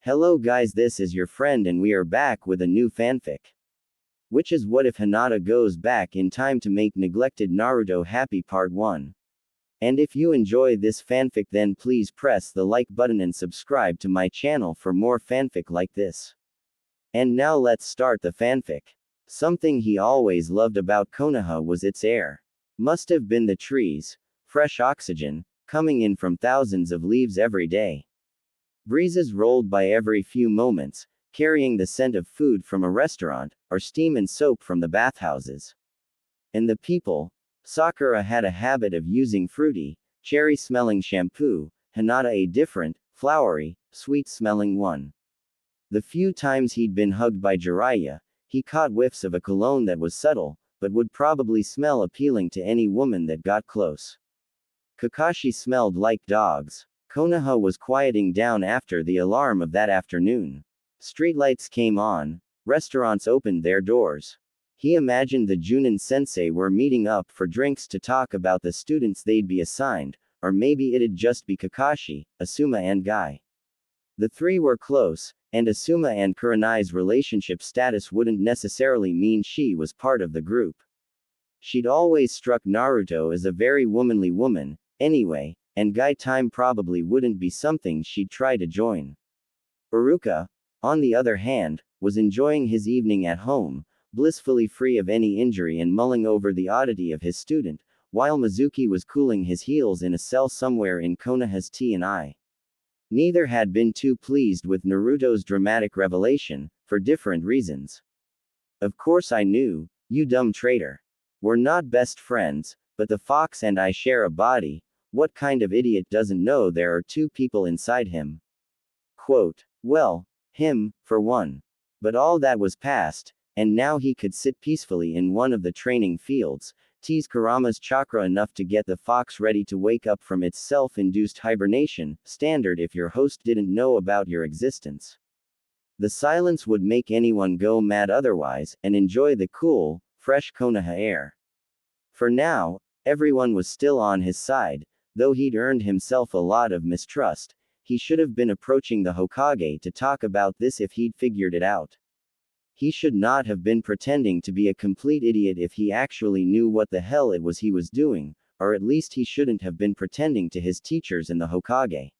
Hello guys, this is your friend and we are back with a new fanfic. Which is what if Hinata goes back in time to make neglected Naruto happy part 1. And if you enjoy this fanfic then please press the like button and subscribe to my channel for more fanfic like this. And now let's start the fanfic. Something he always loved about Konoha was its air. Must have been the trees, fresh oxygen, coming in from thousands of leaves every day. Breezes rolled by every few moments, carrying the scent of food from a restaurant, or steam and soap from the bathhouses. And the people, Sakura had a habit of using fruity, cherry-smelling shampoo, Hinata a different, flowery, sweet-smelling one. The few times he'd been hugged by Jiraiya, he caught whiffs of a cologne that was subtle, but would probably smell appealing to any woman that got close. Kakashi smelled like dogs. Konoha was quieting down after the alarm of that afternoon. Streetlights came on, restaurants opened their doors. He imagined the Junin sensei were meeting up for drinks to talk about the students they'd be assigned, or maybe it'd just be Kakashi, Asuma and Guy. The three were close, and Asuma and Kurenai's relationship status wouldn't necessarily mean she was part of the group. She'd always struck Naruto as a very womanly woman, anyway, and Guy time probably wouldn't be something she'd try to join. Iruka, on the other hand, was enjoying his evening at home, blissfully free of any injury and mulling over the oddity of his student, while Mizuki was cooling his heels in a cell somewhere in Konoha's T&I. Neither had been too pleased with Naruto's dramatic revelation, for different reasons. Of course I knew, you dumb traitor. We're not best friends, but the fox and I share a body. What kind of idiot doesn't know there are two people inside him? Quote. Well, him, for one. But all that was past, and now he could sit peacefully in one of the training fields, tease Kurama's chakra enough to get the fox ready to wake up from its self-induced hibernation, standard if your host didn't know about your existence. The silence would make anyone go mad otherwise, and enjoy the cool, fresh Konoha air. For now, everyone was still on his side. Though he'd earned himself a lot of mistrust, he should have been approaching the Hokage to talk about this if he'd figured it out. He should not have been pretending to be a complete idiot if he actually knew what the hell it was he was doing, or at least he shouldn't have been pretending to his teachers and the Hokage.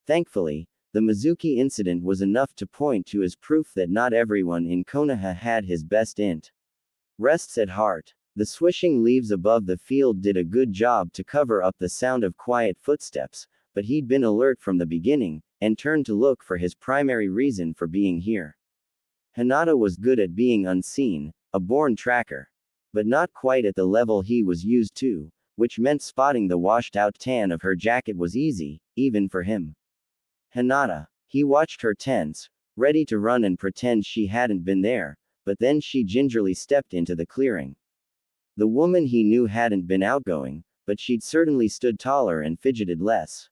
Thankfully, the Mizuki incident was enough to point to as proof that not everyone in Konoha had his best interests at heart. The swishing leaves above the field did a good job to cover up the sound of quiet footsteps, but he'd been alert from the beginning, and turned to look for his primary reason for being here. Hinata was good at being unseen, a born tracker. But not quite at the level he was used to, which meant spotting the washed-out tan of her jacket was easy, even for him. Hinata. He watched her tense, ready to run and pretend she hadn't been there, but then she gingerly stepped into the clearing. The woman he knew hadn't been outgoing, but she'd certainly stood taller and fidgeted less.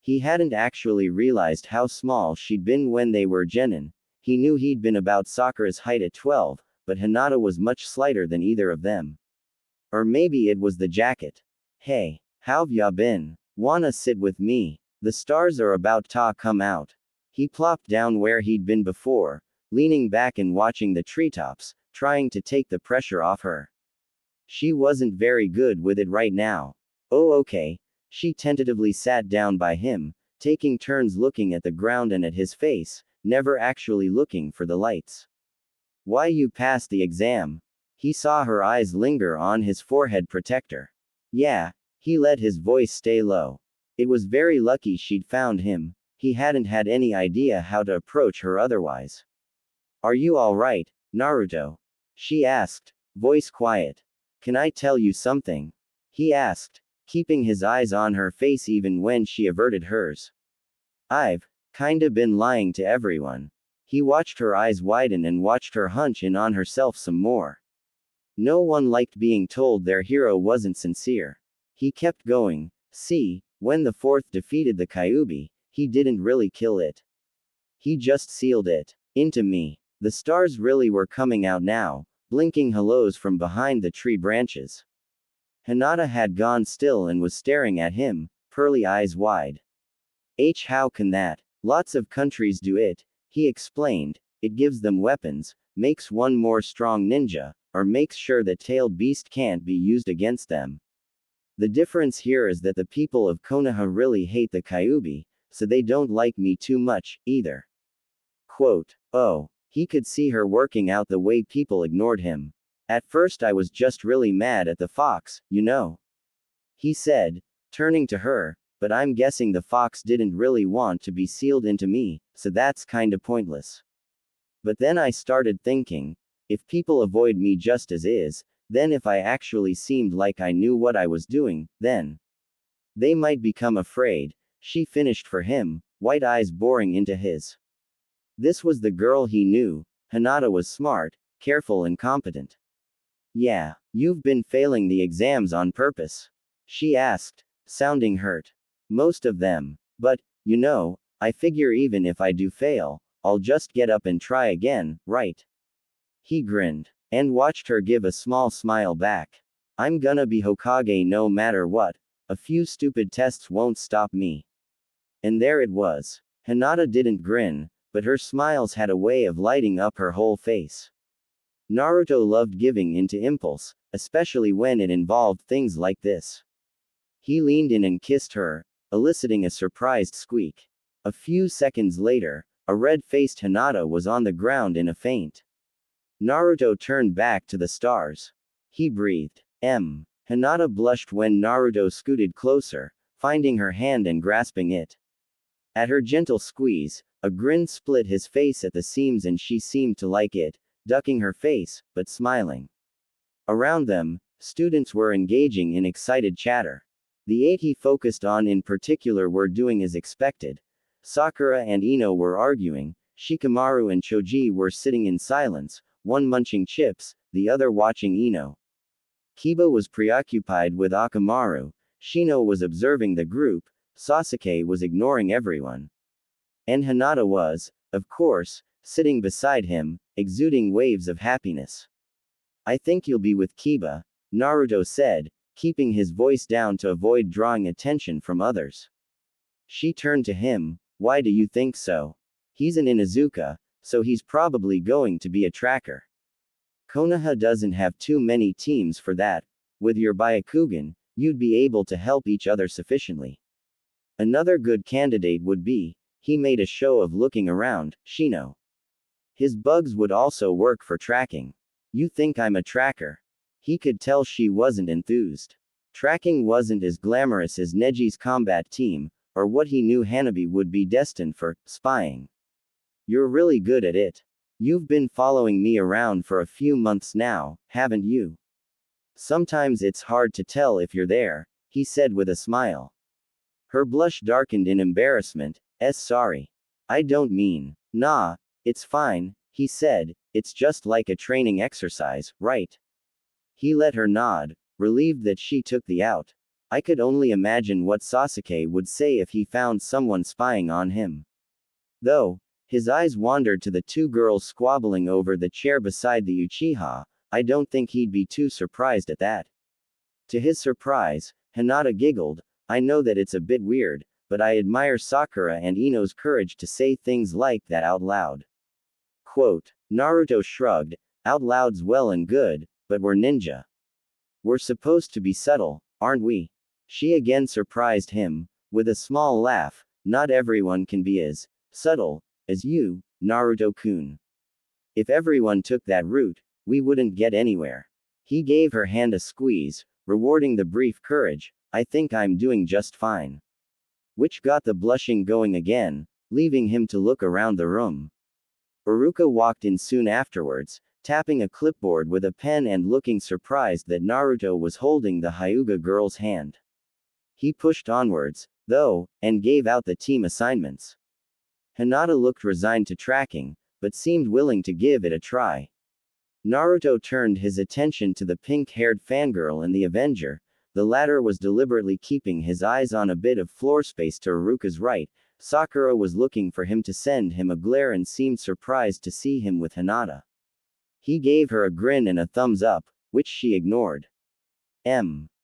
He hadn't actually realized how small she'd been when they were genin. He knew he'd been about Sakura's height at 12, but Hinata was much slighter than either of them. Or maybe it was the jacket. Hey, how've ya been? Wanna sit with me? The stars are about to come out. He plopped down where he'd been before, leaning back and watching the treetops, trying to take the pressure off her. She wasn't very good with it right now. Oh okay. She tentatively sat down by him, taking turns looking at the ground and at his face, never actually looking for the lights. Why you passed the exam? He saw her eyes linger on his forehead protector. Yeah. He let his voice stay low. It was very lucky she'd found him. He hadn't had any idea how to approach her otherwise. Are you alright, Naruto? She asked, voice quiet. Can I tell you something? He asked, keeping his eyes on her face even when she averted hers. I've kinda been lying to everyone. He watched her eyes widen and watched her hunch in on herself some more. No one liked being told their hero wasn't sincere. He kept going. See, when the fourth defeated the Kyuubi, he didn't really kill it. He just sealed it into me. The stars really were coming out now, blinking hellos from behind the tree branches. Hinata had gone still and was staring at him, pearly eyes wide. How can that Lots of countries do it, he explained. It gives them weapons, makes one more strong ninja, or makes sure that tailed beast can't be used against them. The difference here is that the people of Konoha really hate the Kyuubi, so they don't like me too much, either. Quote, oh, he could see her working out the way people ignored him. At first I was just really mad at the fox, you know. He said, turning to her, but I'm guessing the fox didn't really want to be sealed into me, so that's kinda pointless. But then I started thinking, if people avoid me just as is, then if I actually seemed like I knew what I was doing, then they might become afraid. She finished for him, white eyes boring into his. This was the girl he knew. Hinata was smart, careful and competent. Yeah, you've been failing the exams on purpose? She asked, sounding hurt. Most of them. But, you know, I figure even if I do fail, I'll just get up and try again, right? He grinned, and watched her give a small smile back. I'm gonna be Hokage no matter what. A few stupid tests won't stop me. And there it was. Hinata didn't grin, but her smiles had a way of lighting up her whole face. Naruto loved giving in to impulse, especially when it involved things like this. He leaned in and kissed her, eliciting a surprised squeak. A few seconds later, a red-faced Hinata was on the ground in a faint. Naruto turned back to the stars. He breathed. Hinata blushed when Naruto scooted closer, finding her hand and grasping it. At her gentle squeeze, a grin split his face at the seams and she seemed to like it, ducking her face, but smiling. Around them, students were engaging in excited chatter. The 8 he focused on in particular were doing as expected. Sakura and Ino were arguing, Shikamaru and Choji were sitting in silence, one munching chips, the other watching Ino. Kiba was preoccupied with Akamaru, Shino was observing the group, Sasuke was ignoring everyone. And Hinata was, of course, sitting beside him, exuding waves of happiness. I think you'll be with Kiba, Naruto said, keeping his voice down to avoid drawing attention from others. She turned to him, why do you think so? He's an Inuzuka, so he's probably going to be a tracker. Konoha doesn't have too many teams for that. With your Byakugan, you'd be able to help each other sufficiently. Another good candidate would be, he made a show of looking around, Shino. His bugs would also work for tracking. You think I'm a tracker? He could tell she wasn't enthused. Tracking wasn't as glamorous as Neji's combat team, or what he knew Hanabi would be destined for, spying. You're really good at it. You've been following me around for a few months now, haven't you? Sometimes it's hard to tell if you're there, he said with a smile. Her blush darkened in embarrassment. Sorry. I don't mean. Nah, it's fine, he said, it's just like a training exercise, right? He let her nod, relieved that she took the out. I could only imagine what Sasuke would say if he found someone spying on him. Though, his eyes wandered to the 2 girls squabbling over the chair beside the Uchiha, I don't think he'd be too surprised at that. To his surprise, Hinata giggled, I know that it's a bit weird, but I admire Sakura and Ino's courage to say things like that out loud. Quote, Naruto shrugged, out loud's well and good, but we're ninja. We're supposed to be subtle, aren't we? She again surprised him, with a small laugh, not everyone can be as subtle as you, Naruto-kun. If everyone took that route, we wouldn't get anywhere. He gave her hand a squeeze, rewarding the brief courage, I think I'm doing just fine. Which got the blushing going again, leaving him to look around the room. Iruka walked in soon afterwards, tapping a clipboard with a pen and looking surprised that Naruto was holding the Hyuga girl's hand. He pushed onwards, though, and gave out the team assignments. Hinata looked resigned to tracking, but seemed willing to give it a try. Naruto turned his attention to the pink-haired fangirl and the Avenger. The latter was deliberately keeping his eyes on a bit of floor space to Iruka's right. Sakura was looking for him to send him a glare and seemed surprised to see him with Hinata. He gave her a grin and a thumbs up, which she ignored.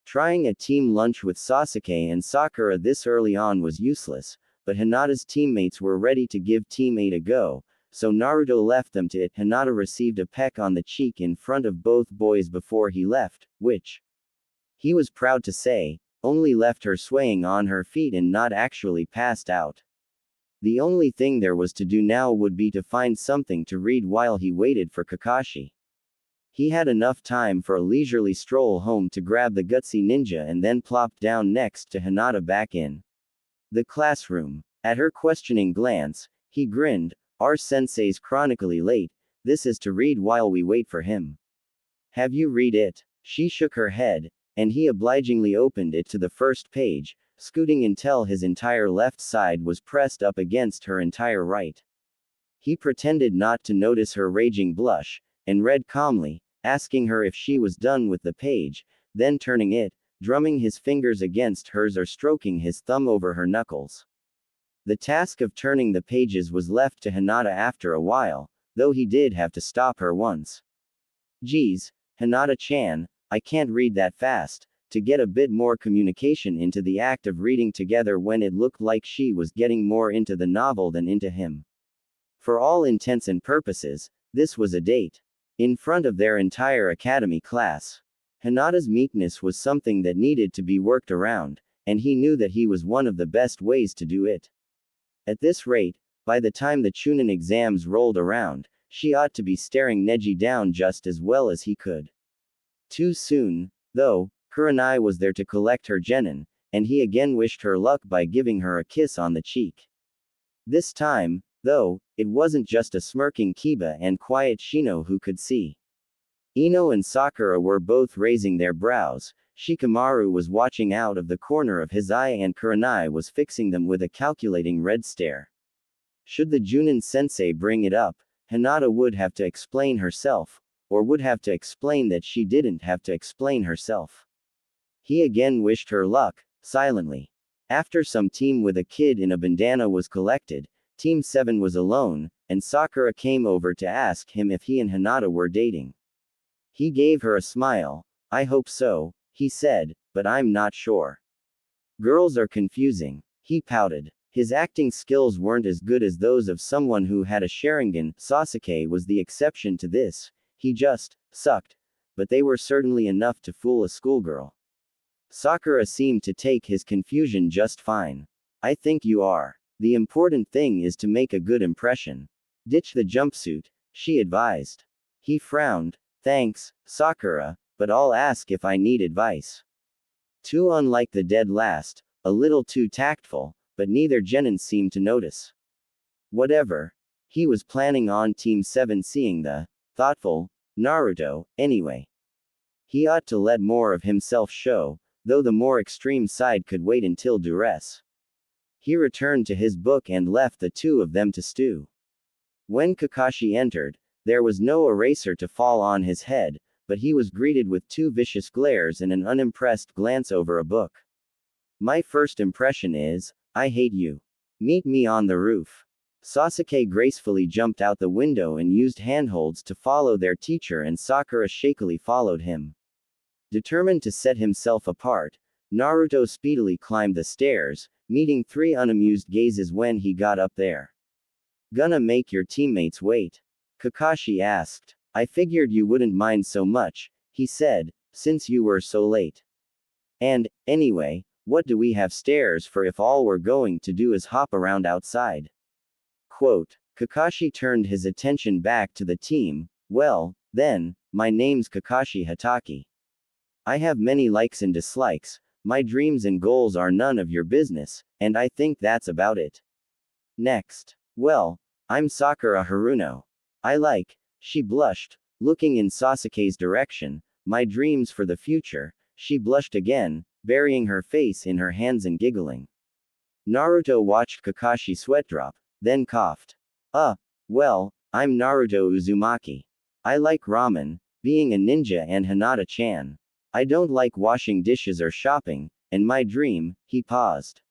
Trying a team lunch with Sasuke and Sakura this early on was useless, but Hinata's teammates were ready to give Team 8 a go, so Naruto left them to it. Hinata received a peck on the cheek in front of both boys before he left, which, he was proud to say, only left her swaying on her feet and not actually passed out. The only thing there was to do now would be to find something to read while he waited for Kakashi. He had enough time for a leisurely stroll home to grab the gutsy ninja and then plopped down next to Hinata back in the classroom. At her questioning glance, he grinned. Our sensei's chronically late, this is to read while we wait for him. Have you read it? She shook her head, and he obligingly opened it to the first page, scooting until his entire left side was pressed up against her entire right. He pretended not to notice her raging blush, and read calmly, asking her if she was done with the page, then turning it, drumming his fingers against hers or stroking his thumb over her knuckles. The task of turning the pages was left to Hinata after a while, though he did have to stop her once. Geez, Hinata-chan, I can't read that fast, to get a bit more communication into the act of reading together when it looked like she was getting more into the novel than into him. For all intents and purposes, this was a date. In front of their entire academy class. Hinata's meekness was something that needed to be worked around, and he knew that he was one of the best ways to do it. At this rate, by the time the Chunin exams rolled around, she ought to be staring Neji down just as well as he could. Too soon, though, Kurenai was there to collect her genin, and he again wished her luck by giving her a kiss on the cheek. This time, though, it wasn't just a smirking Kiba and quiet Shino who could see. Ino and Sakura were both raising their brows. Shikamaru was watching out of the corner of his eye and Kurenai was fixing them with a calculating red stare. Should the Junin sensei bring it up, Hinata would have to explain herself, or would have to explain that she didn't have to explain herself. He again wished her luck, silently. After some team with a kid in a bandana was collected, Team 7 was alone, and Sakura came over to ask him if he and Hinata were dating. He gave her a smile. I hope so, he said, but I'm not sure. Girls are confusing. He pouted. His acting skills weren't as good as those of someone who had a Sharingan. Sasuke was the exception to this. He just sucked. But they were certainly enough to fool a schoolgirl. Sakura seemed to take his confusion just fine. I think you are. The important thing is to make a good impression. Ditch the jumpsuit, she advised. He frowned. Thanks, Sakura, but I'll ask if I need advice. Too unlike the dead last, a little too tactful, but neither genin seemed to notice. Whatever. He was planning on Team 7 seeing the thoughtful Naruto, anyway. He ought to let more of himself show, though the more extreme side could wait until duress. He returned to his book and left the two of them to stew. When Kakashi entered, there was no eraser to fall on his head, but he was greeted with two vicious glares and an unimpressed glance over a book. My first impression is, I hate you. Meet me on the roof. Sasuke gracefully jumped out the window and used handholds to follow their teacher and Sakura shakily followed him. Determined to set himself apart, Naruto speedily climbed the stairs, meeting three unamused gazes when he got up there. Gonna make your teammates wait? Kakashi asked. I figured you wouldn't mind so much, he said, since you were so late. And, anyway, what do we have stairs for if all we're going to do is hop around outside? Quote. Kakashi turned his attention back to the team. Well, then, my name's Kakashi Hatake. I have many likes and dislikes, my dreams and goals are none of your business, and I think that's about it. Next. Well, I'm Sakura Haruno. I like, she blushed, looking in Sasuke's direction, my dreams for the future. She blushed again, burying her face in her hands and giggling. Naruto watched Kakashi sweat drop, then coughed. Well, I'm Naruto Uzumaki. I like ramen, being a ninja and Hinata-chan. I don't like washing dishes or shopping, and my dream, he paused.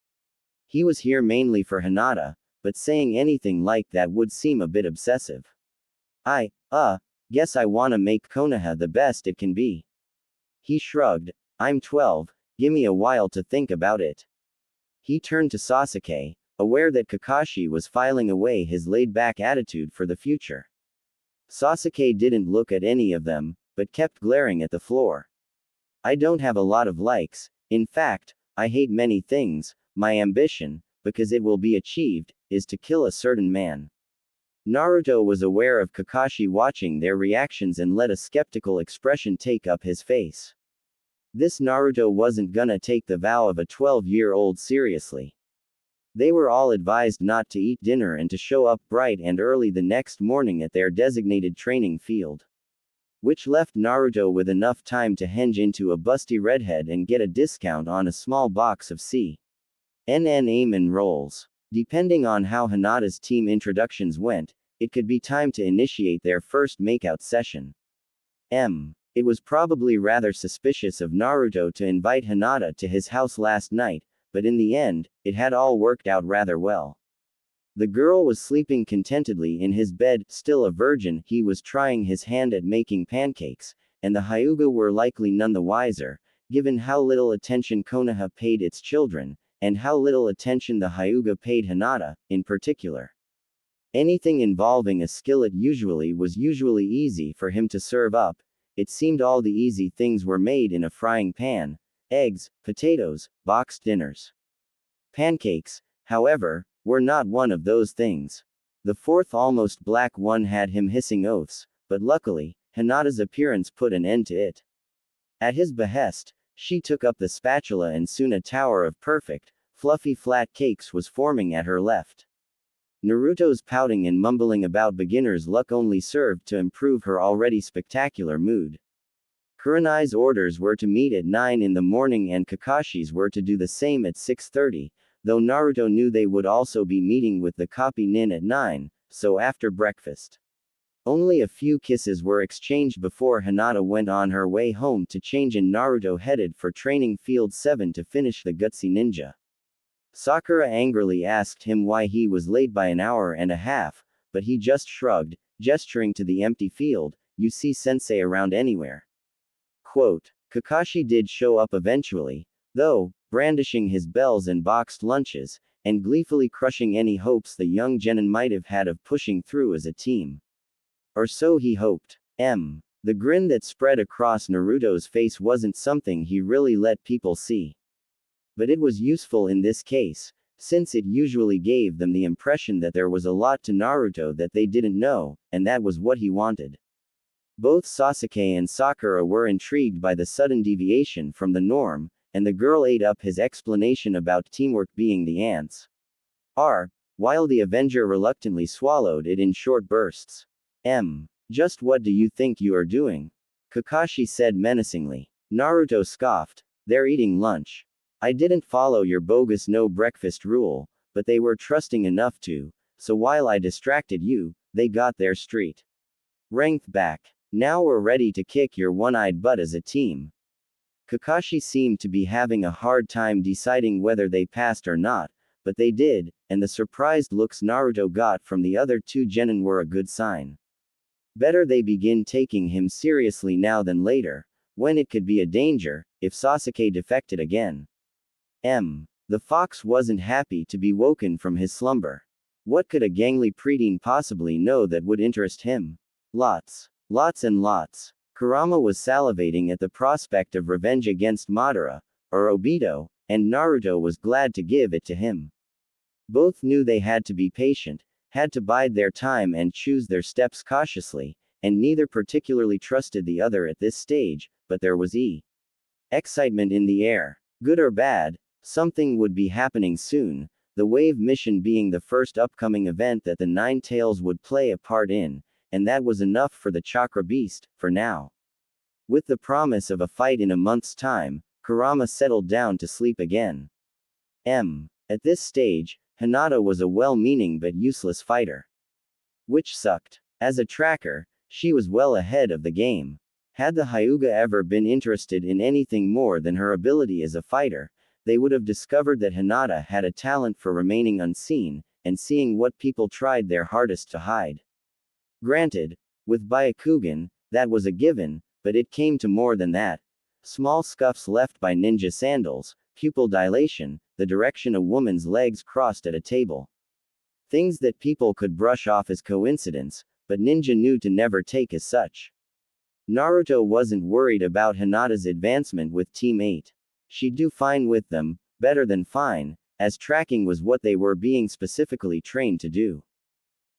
He was here mainly for Hinata, but saying anything like that would seem a bit obsessive. Guess I wanna make Konoha the best it can be. He shrugged. I'm 12, gimme a while to think about it. He turned to Sasuke. aware that Kakashi was filing away his laid-back attitude for the future. Sasuke didn't look at any of them, but kept glaring at the floor. I don't have a lot of likes, in fact, I hate many things, my ambition, because it will be achieved, is to kill a certain man. Naruto was aware of Kakashi watching their reactions and let a skeptical expression take up his face. This Naruto wasn't gonna take the vow of a 12-year-old seriously. They were all advised not to eat dinner and to show up bright and early the next morning at their designated training field. Which left Naruto with enough time to henge into a busty redhead and get a discount on a small box of C.N.N. Amen rolls. Depending on how Hinata's team introductions went, it could be time to initiate their first makeout session. It was probably rather suspicious of Naruto to invite Hinata to his house last night, but in the end, it had all worked out rather well. The girl was sleeping contentedly in his bed, still a virgin. He was trying his hand at making pancakes, and the Hyuga were likely none the wiser, given how little attention Konoha paid its children, and how little attention the Hyuga paid Hinata, in particular. Anything involving a skillet was usually easy for him to serve up. It seemed all the easy things were made in a frying pan: eggs, potatoes, boxed dinners. Pancakes, however, were not one of those things. The fourth almost black one had him hissing oaths, but luckily, Hinata's appearance put an end to it. At his behest, she took up the spatula and soon a tower of perfect, fluffy flat cakes was forming at her left. Naruto's pouting and mumbling about beginner's luck only served to improve her already spectacular mood. Kurenai's orders were to meet at 9 in the morning and Kakashi's were to do the same at 6:30, though Naruto knew they would also be meeting with the copy nin at 9, so after breakfast. Only a few kisses were exchanged before Hinata went on her way home to change and Naruto headed for training field 7 to finish the gutsy ninja. Sakura angrily asked him why he was late by an hour and a half, but he just shrugged, gesturing to the empty field. You see sensei around anywhere? Quote, Kakashi did show up eventually, though, brandishing his bells and boxed lunches, and gleefully crushing any hopes the young genin might have had of pushing through as a team. Or so he hoped. The grin that spread across Naruto's face wasn't something he really let people see. But it was useful in this case, since it usually gave them the impression that there was a lot to Naruto that they didn't know, and that was what he wanted. Both Sasuke and Sakura were intrigued by the sudden deviation from the norm, and the girl ate up his explanation about teamwork being the ants. While the Avenger reluctantly swallowed it in short bursts. Just what do you think you are doing? Kakashi said menacingly. Naruto scoffed. They're eating lunch. I didn't follow your bogus no breakfast rule, but they were trusting enough to, so while I distracted you, they got their street ranked back. Now we're ready to kick your one-eyed butt as a team. Kakashi seemed to be having a hard time deciding whether they passed or not, but they did, and the surprised looks Naruto got from the other two genin were a good sign. Better they begin taking him seriously now than later, when it could be a danger, if Sasuke defected again. The fox wasn't happy to be woken from his slumber. What could a gangly preteen possibly know that would interest him? Lots. Lots and lots. Kurama was salivating at the prospect of revenge against Madara, or Obito, and Naruto was glad to give it to him. Both knew they had to be patient, had to bide their time and choose their steps cautiously, and neither particularly trusted the other at this stage, but there was excitement in the air. Good or bad, something would be happening soon, the wave mission being the first upcoming event that the Nine Tails would play a part in, and that was enough for the Chakra Beast, for now. With the promise of a fight in a month's time, Kurama settled down to sleep again. At this stage, Hinata was a well-meaning but useless fighter. Which sucked. As a tracker, she was well ahead of the game. Had the Hyuga ever been interested in anything more than her ability as a fighter, they would have discovered that Hinata had a talent for remaining unseen, and seeing what people tried their hardest to hide. Granted, with Byakugan, that was a given, but it came to more than that. Small scuffs left by ninja sandals, pupil dilation, the direction a woman's legs crossed at a table. Things that people could brush off as coincidence, but Ninja knew to never take as such. Naruto wasn't worried about Hinata's advancement with Team 8. She'd do fine with them, better than fine, as tracking was what they were being specifically trained to do.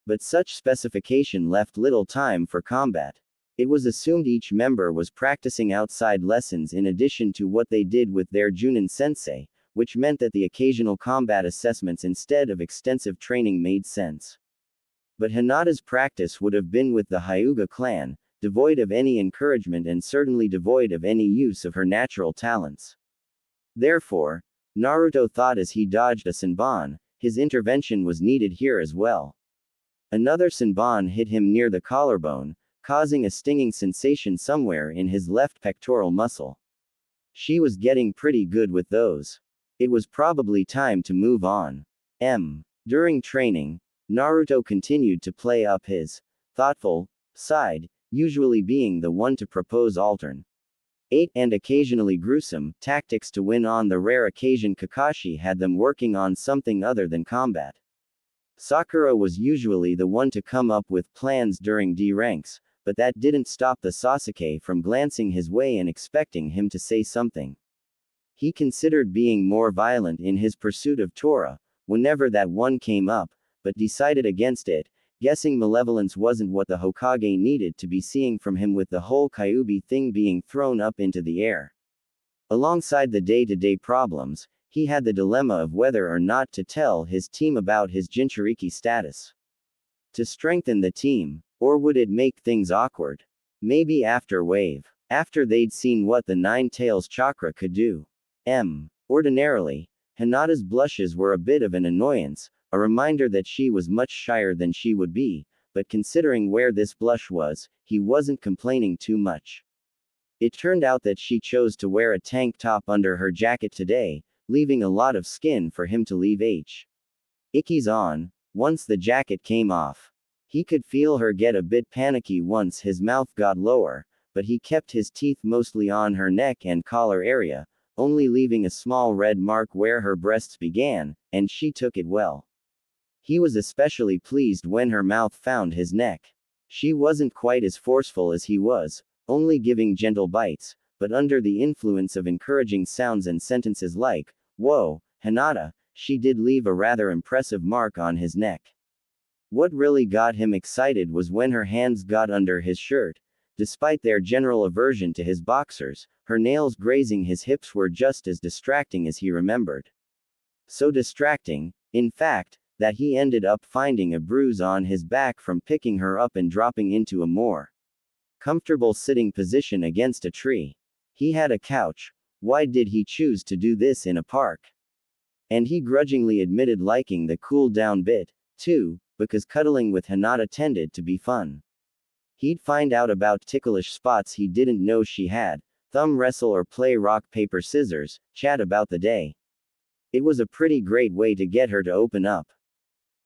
But such specification left little time for combat. It was assumed each member was practicing outside lessons in addition to what they did with their Junin sensei, which meant that the occasional combat assessments instead of extensive training made sense. But Hinata's practice would have been with the Hyuga clan, devoid of any encouragement and certainly devoid of any use of her natural talents. Therefore, Naruto thought as he dodged a Senbon, his intervention was needed here as well. Another Senbon hit him near the collarbone, causing a stinging sensation somewhere in his left pectoral muscle. She was getting pretty good with those. It was probably time to move on. During training, Naruto continued to play up his thoughtful side, usually being the one to propose alternate and occasionally gruesome tactics to win. On the rare occasion Kakashi had them working on something other than combat. Sakura was usually the one to come up with plans during D ranks, but that didn't stop the Sasuke from glancing his way and expecting him to say something. He considered being more violent in his pursuit of Tora, whenever that one came up, but decided against it, guessing malevolence wasn't what the Hokage needed to be seeing from him with the whole Kyuubi thing being thrown up into the air. Alongside the day-to-day problems, he had the dilemma of whether or not to tell his team about his Jinchuriki status. To strengthen the team, or would it make things awkward? Maybe after after they'd seen what the Nine Tails chakra could do. Ordinarily, Hinata's blushes were a bit of an annoyance, a reminder that she was much shyer than she would be, but considering where this blush was, he wasn't complaining too much. It turned out that she chose to wear a tank top under her jacket today, leaving a lot of skin for him to leave Icky's on. Once the jacket came off, he could feel her get a bit panicky once his mouth got lower, but he kept his teeth mostly on her neck and collar area, only leaving a small red mark where her breasts began, and she took it well. He was especially pleased when her mouth found his neck. She wasn't quite as forceful as he was, only giving gentle bites, but under the influence of encouraging sounds and sentences like, "Whoa, Hinata," she did leave a rather impressive mark on his neck. What really got him excited was when her hands got under his shirt. Despite their general aversion to his boxers, her nails grazing his hips were just as distracting as he remembered. So distracting, in fact, that he ended up finding a bruise on his back from picking her up and dropping into a more comfortable sitting position against a tree. He had a couch. Why did he choose to do this in a park? And he grudgingly admitted liking the cool down bit, too, because cuddling with Hinata tended to be fun. He'd find out about ticklish spots he didn't know she had, thumb wrestle or play rock paper scissors, chat about the day. It was a pretty great way to get her to open up.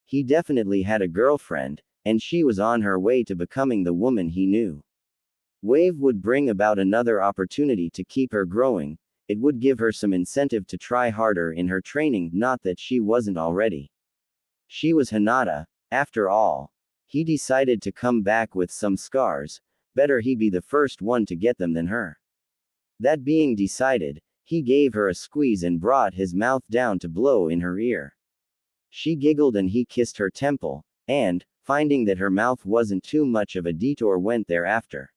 He definitely had a girlfriend, and she was on her way to becoming the woman he knew. Wave would bring about another opportunity to keep her growing. It would give her some incentive to try harder in her training, not that she wasn't already. She was Hinata, after all. He decided to come back with some scars. Better he be the first one to get them than her. That being decided, he gave her a squeeze and brought his mouth down to blow in her ear. She giggled and he kissed her temple, and, finding that her mouth wasn't too much of a detour, went thereafter.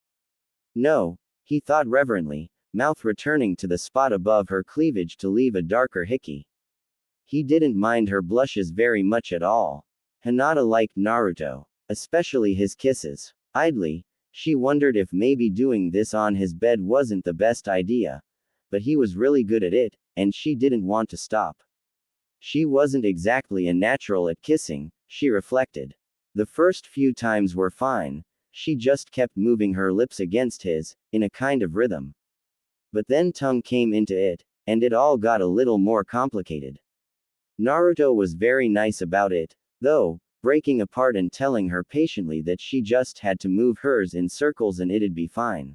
No, he thought reverently, mouth returning to the spot above her cleavage to leave a darker hickey. He didn't mind her blushes very much at all. Hinata liked Naruto, especially his kisses. Idly, she wondered if maybe doing this on his bed wasn't the best idea. But he was really good at it, and she didn't want to stop. She wasn't exactly a natural at kissing, she reflected. The first few times were fine. She just kept moving her lips against his, in a kind of rhythm. But then tongue came into it, and it all got a little more complicated. Naruto was very nice about it, though, breaking apart and telling her patiently that she just had to move hers in circles and it'd be fine.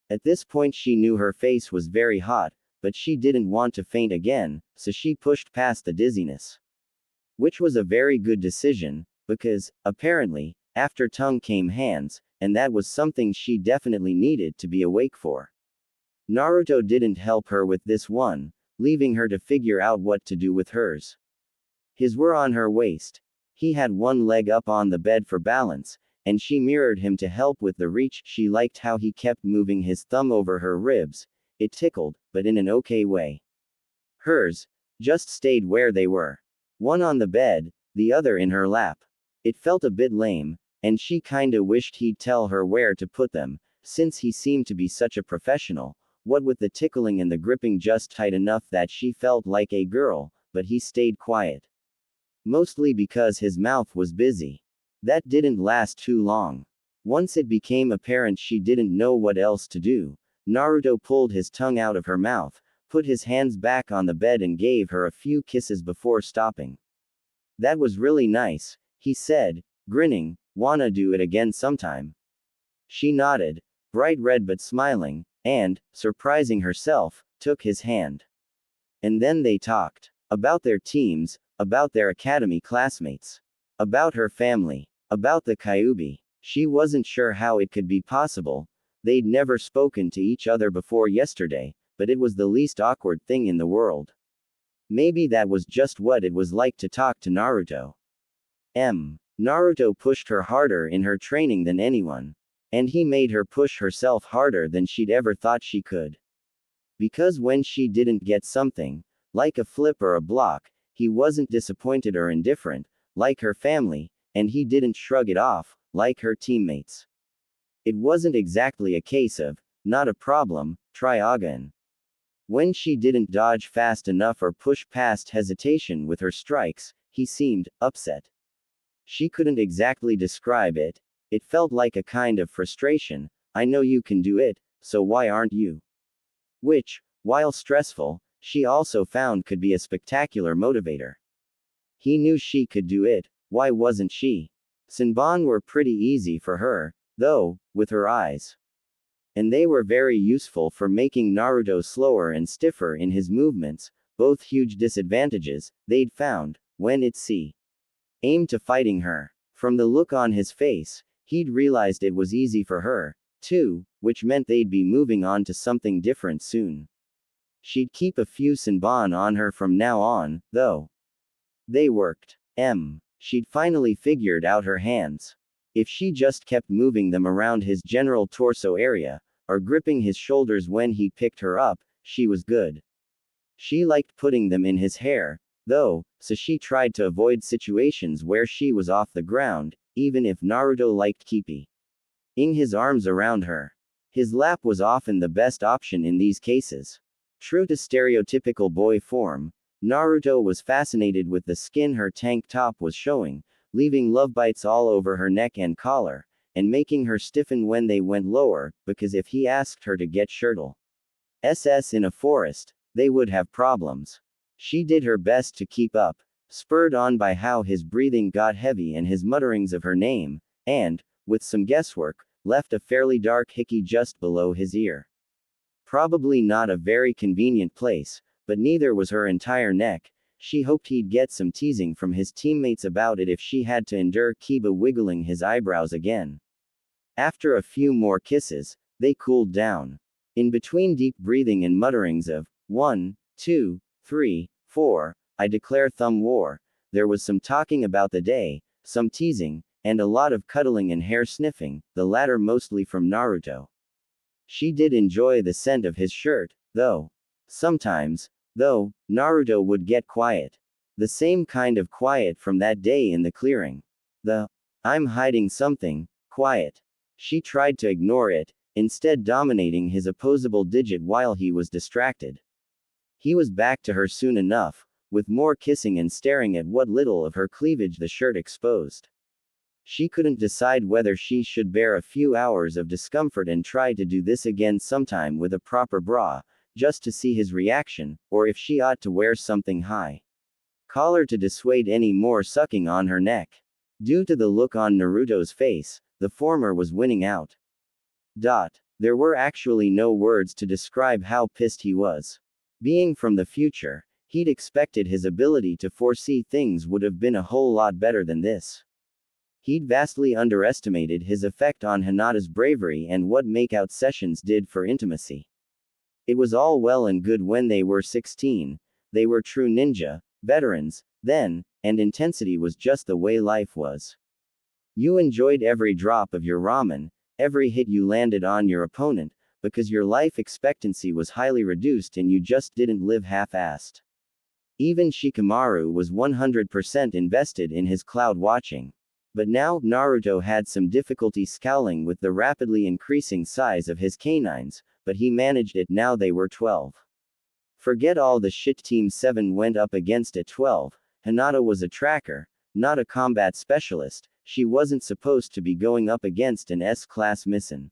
At this point she knew her face was very hot, but she didn't want to faint again, so she pushed past the dizziness. Which was a very good decision, because, apparently, after tongue came hands, and that was something she definitely needed to be awake for. Naruto didn't help her with this one, leaving her to figure out what to do with hers. His were on her waist. He had one leg up on the bed for balance, and she mirrored him to help with the reach. She liked how he kept moving his thumb over her ribs. It tickled, but in an okay way. Hers just stayed where they were. One on the bed, the other in her lap. It felt a bit lame, and she kinda wished he'd tell her where to put them, since he seemed to be such a professional, what with the tickling and the gripping just tight enough that she felt like a girl, but he stayed quiet. Mostly because his mouth was busy. That didn't last too long. Once it became apparent she didn't know what else to do, Naruto pulled his tongue out of her mouth, put his hands back on the bed and gave her a few kisses before stopping. That was really nice, he said, grinning. Wanna do it again sometime? She nodded, bright red but smiling, and, surprising herself, took his hand. And then they talked. About their teams, about their academy classmates. About her family. About the Kyuubi. She wasn't sure how it could be possible. They'd never spoken to each other before yesterday, but it was the least awkward thing in the world. Maybe that was just what it was like to talk to Naruto. Naruto pushed her harder in her training than anyone. And he made her push herself harder than she'd ever thought she could. Because when she didn't get something, like a flip or a block, he wasn't disappointed or indifferent, like her family, and he didn't shrug it off, like her teammates. It wasn't exactly a case of, not a problem, try again. When she didn't dodge fast enough or push past hesitation with her strikes, he seemed upset. She couldn't exactly describe it. It felt like a kind of frustration. I know you can do it, so why aren't you? Which, while stressful, she also found could be a spectacular motivator. He knew she could do it, why wasn't she? Senbon were pretty easy for her, though, with her eyes. And they were very useful for making Naruto slower and stiffer in his movements, both huge disadvantages, they'd found, when it's aimed to fighting her. From the look on his face, he'd realized it was easy for her, too, which meant they'd be moving on to something different soon. She'd keep a few Senbon on her from now on, though. They worked. She'd finally figured out her hands. If she just kept moving them around his general torso area, or gripping his shoulders when he picked her up, she was good. She liked putting them in his hair, though, so she tried to avoid situations where she was off the ground, even if Naruto liked keeping his arms around her. His lap was often the best option in these cases. True to stereotypical boy form, Naruto was fascinated with the skin her tank top was showing, leaving love bites all over her neck and collar, and making her stiffen when they went lower, because if he asked her to get shirtless in a forest, they would have problems. She did her best to keep up, spurred on by how his breathing got heavy and his mutterings of her name, and, with some guesswork, left a fairly dark hickey just below his ear. Probably not a very convenient place, but neither was her entire neck. She hoped he'd get some teasing from his teammates about it if she had to endure Kiba wiggling his eyebrows again. After a few more kisses, they cooled down. In between deep breathing and mutterings of, 1, 2, 3, 4, I declare thumb war, there was some talking about the day, some teasing, and a lot of cuddling and hair sniffing, the latter mostly from Naruto. She did enjoy the scent of his shirt, though. Sometimes, though, Naruto would get quiet. The same kind of quiet from that day in the clearing. The, I'm hiding something, quiet. She tried to ignore it, instead dominating his opposable digit while he was distracted. He was back to her soon enough, with more kissing and staring at what little of her cleavage the shirt exposed. She couldn't decide whether she should bear a few hours of discomfort and try to do this again sometime with a proper bra, just to see his reaction, or if she ought to wear something high collar to dissuade any more sucking on her neck. Due to the look on Naruto's face, the former was winning out. There were actually no words to describe how pissed he was. Being from the future, he'd expected his ability to foresee things would have been a whole lot better than this. He'd vastly underestimated his effect on Hinata's bravery and what makeout sessions did for intimacy. It was all well and good when they were 16, they were true ninja, veterans, then, and intensity was just the way life was. You enjoyed every drop of your ramen, every hit you landed on your opponent, because your life expectancy was highly reduced and you just didn't live half-assed. Even Shikamaru was 100% invested in his cloud watching. But now, Naruto had some difficulty scowling with the rapidly increasing size of his canines, but he managed it now they were 12. Forget all the shit Team 7 went up against at 12, Hinata was a tracker, not a combat specialist, she wasn't supposed to be going up against an S-class Missin.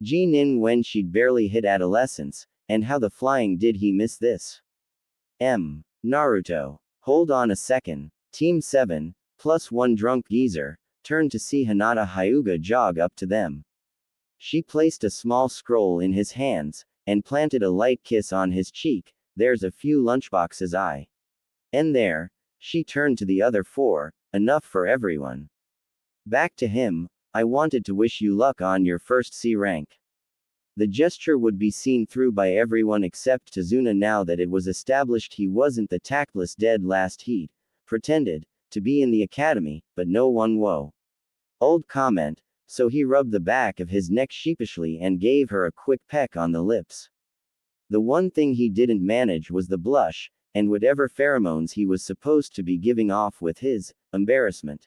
Nin when she'd barely hit adolescence, and how the flying did he miss this? Naruto. Hold on a second, Team 7, plus one drunk geezer, turned to see Hinata Hyuga jog up to them. She placed a small scroll in his hands, and planted a light kiss on his cheek. There's a few lunchboxes and there, she turned to the other four, enough for everyone. Back to him, I wanted to wish you luck on your first C rank. The gesture would be seen through by everyone except Tazuna now that it was established he wasn't the tactless dead last he'd pretended to be in the academy, but no one whoa. Old comment, so he rubbed the back of his neck sheepishly and gave her a quick peck on the lips. The one thing he didn't manage was the blush, and whatever pheromones he was supposed to be giving off with his embarrassment.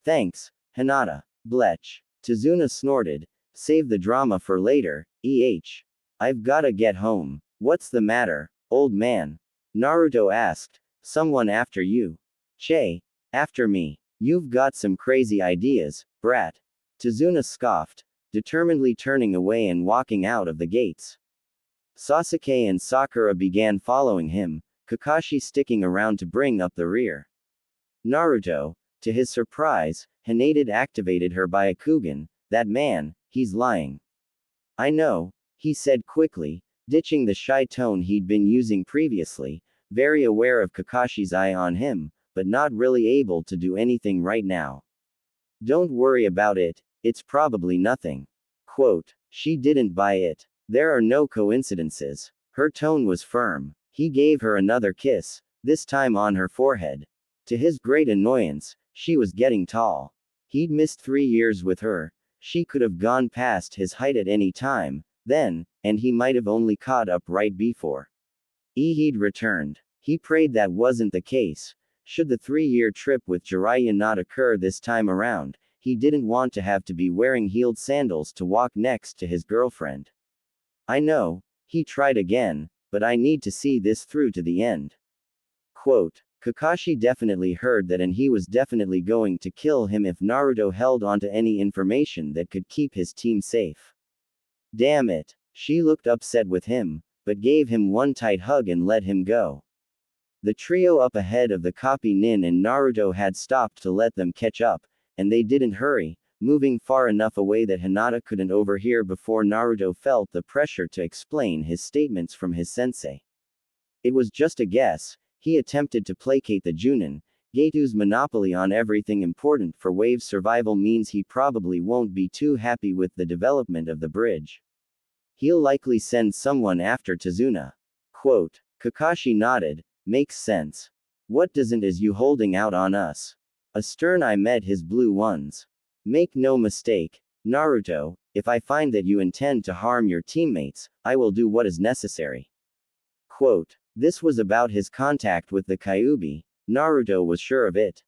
Thanks, Hinata. Blech. Tazuna snorted, save the drama for later, I've gotta get home. What's the matter, old man? Naruto asked, someone after you. Che, after me. You've got some crazy ideas, brat. Tazuna scoffed, determinedly turning away and walking out of the gates. Sasuke and Sakura began following him, Kakashi sticking around to bring up the rear. Naruto, to his surprise, Hinata activated her Byakugan. That man, he's lying. I know, he said quickly, ditching the shy tone he'd been using previously, very aware of Kakashi's eye on him, but not really able to do anything right now. Don't worry about it, it's probably nothing. Quote, she didn't buy it. There are no coincidences. Her tone was firm. He gave her another kiss, this time on her forehead. To his great annoyance, she was getting tall. He'd missed 3 years with her. She could have gone past his height at any time, then, and he might have only caught up right before he'd returned. He prayed that wasn't the case. Should the 3-year trip with Jiraiya not occur this time around, he didn't want to have to be wearing heeled sandals to walk next to his girlfriend. I know, he tried again, but I need to see this through to the end. Quote, Kakashi definitely heard that and he was definitely going to kill him if Naruto held onto any information that could keep his team safe. Damn it. She looked upset with him, but gave him one tight hug and let him go. The trio up ahead of the copy Nin and Naruto had stopped to let them catch up, and they didn't hurry, moving far enough away that Hinata couldn't overhear before Naruto felt the pressure to explain his statements from his sensei. It was just a guess. He attempted to placate the Junin. Getu's monopoly on everything important for wave survival means he probably won't be too happy with the development of the bridge. He'll likely send someone after Tazuna. Quote, Kakashi nodded, makes sense. What doesn't is you holding out on us? A stern eye met his blue ones. Make no mistake, Naruto, if I find that you intend to harm your teammates, I will do what is necessary. Quote, this was about his contact with the Kyuubi. Naruto was sure of it.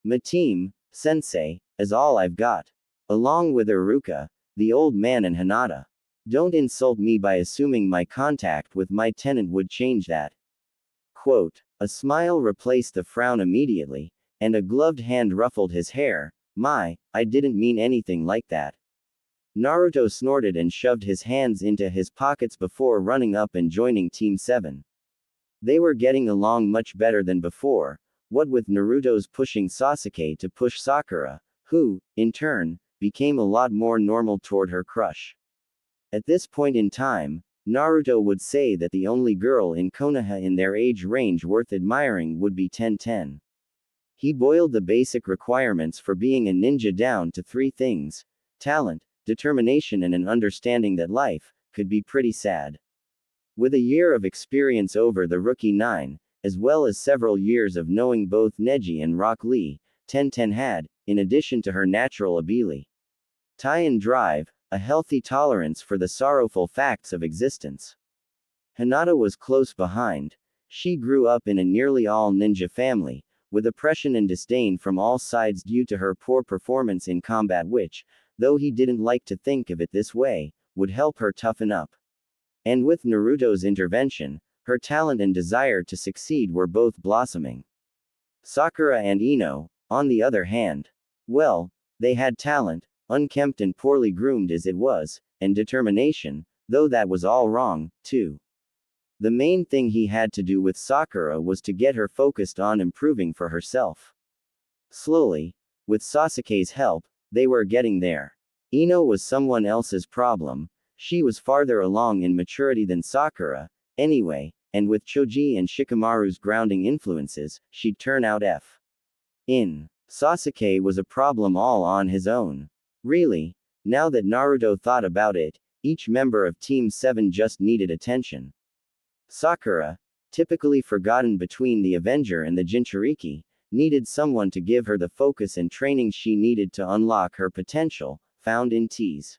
My team, sensei, is all I've got. Along with Iruka, the old man and Hinata. Don't insult me by assuming my contact with my tenant would change that. Quote, a smile replaced the frown immediately, and a gloved hand ruffled his hair. I didn't mean anything like that. Naruto snorted and shoved his hands into his pockets before running up and joining Team 7. They were getting along much better than before, what with Naruto's pushing Sasuke to push Sakura, who, in turn, became a lot more normal toward her crush. At this point in time, Naruto would say that the only girl in Konoha in their age range worth admiring would be 1010. He boiled the basic requirements for being a ninja down to three things: talent, determination, and an understanding that life could be pretty sad. With a year of experience over the rookie 9, as well as several years of knowing both Neji and Rock Lee, 1010 had, in addition to her natural ability, tie and drive, a healthy tolerance for the sorrowful facts of existence. Hinata was close behind. She grew up in a nearly all ninja family, with oppression and disdain from all sides due to her poor performance in combat, which, though he didn't like to think of it this way, would help her toughen up. And with Naruto's intervention, her talent and desire to succeed were both blossoming. Sakura and Ino, on the other hand, well, they had talent, unkempt and poorly groomed as it was, and determination, though that was all wrong, too. The main thing he had to do with Sakura was to get her focused on improving for herself. Slowly, with Sasuke's help, they were getting there. Ino was someone else's problem. She was farther along in maturity than Sakura, anyway, and with Choji and Shikamaru's grounding influences, she'd turn out F. In. Sasuke was a problem all on his own. Really, now that Naruto thought about it, each member of Team 7 just needed attention. Sakura, typically forgotten between the Avenger and the Jinchuriki, needed someone to give her the focus and training she needed to unlock her potential, found in T's.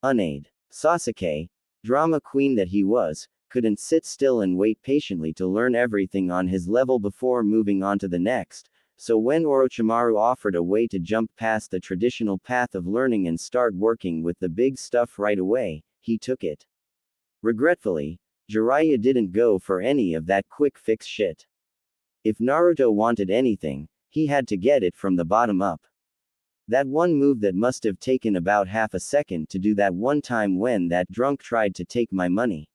Unaid. Sasuke, drama queen that he was, couldn't sit still and wait patiently to learn everything on his level before moving on to the next, so when Orochimaru offered a way to jump past the traditional path of learning and start working with the big stuff right away, he took it. Regretfully, Jiraiya didn't go for any of that quick fix shit. If Naruto wanted anything, he had to get it from the bottom up. That one move that must have taken about half a second to do that one time when that drunk tried to take my money.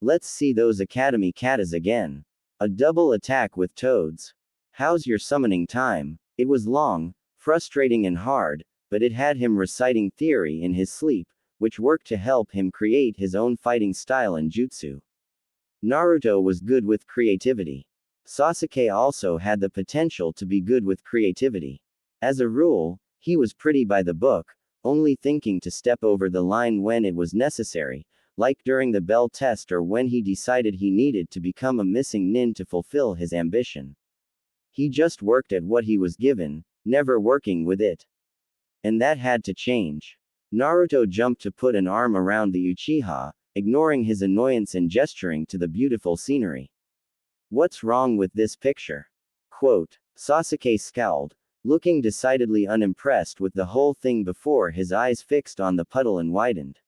Let's see those academy katas again. A double attack with toads. How's your summoning time? It was long, frustrating and hard, but it had him reciting theory in his sleep, which worked to help him create his own fighting style and jutsu. Naruto was good with creativity. Sasuke also had the potential to be good with creativity. As a rule, he was pretty by the book, only thinking to step over the line when it was necessary, like during the bell test or when he decided he needed to become a missing nin to fulfill his ambition. He just worked at what he was given, never working with it. And that had to change. Naruto jumped to put an arm around the Uchiha, ignoring his annoyance and gesturing to the beautiful scenery. What's wrong with this picture? Quote. Sasuke scowled, looking decidedly unimpressed with the whole thing before his eyes fixed on the puddle and widened.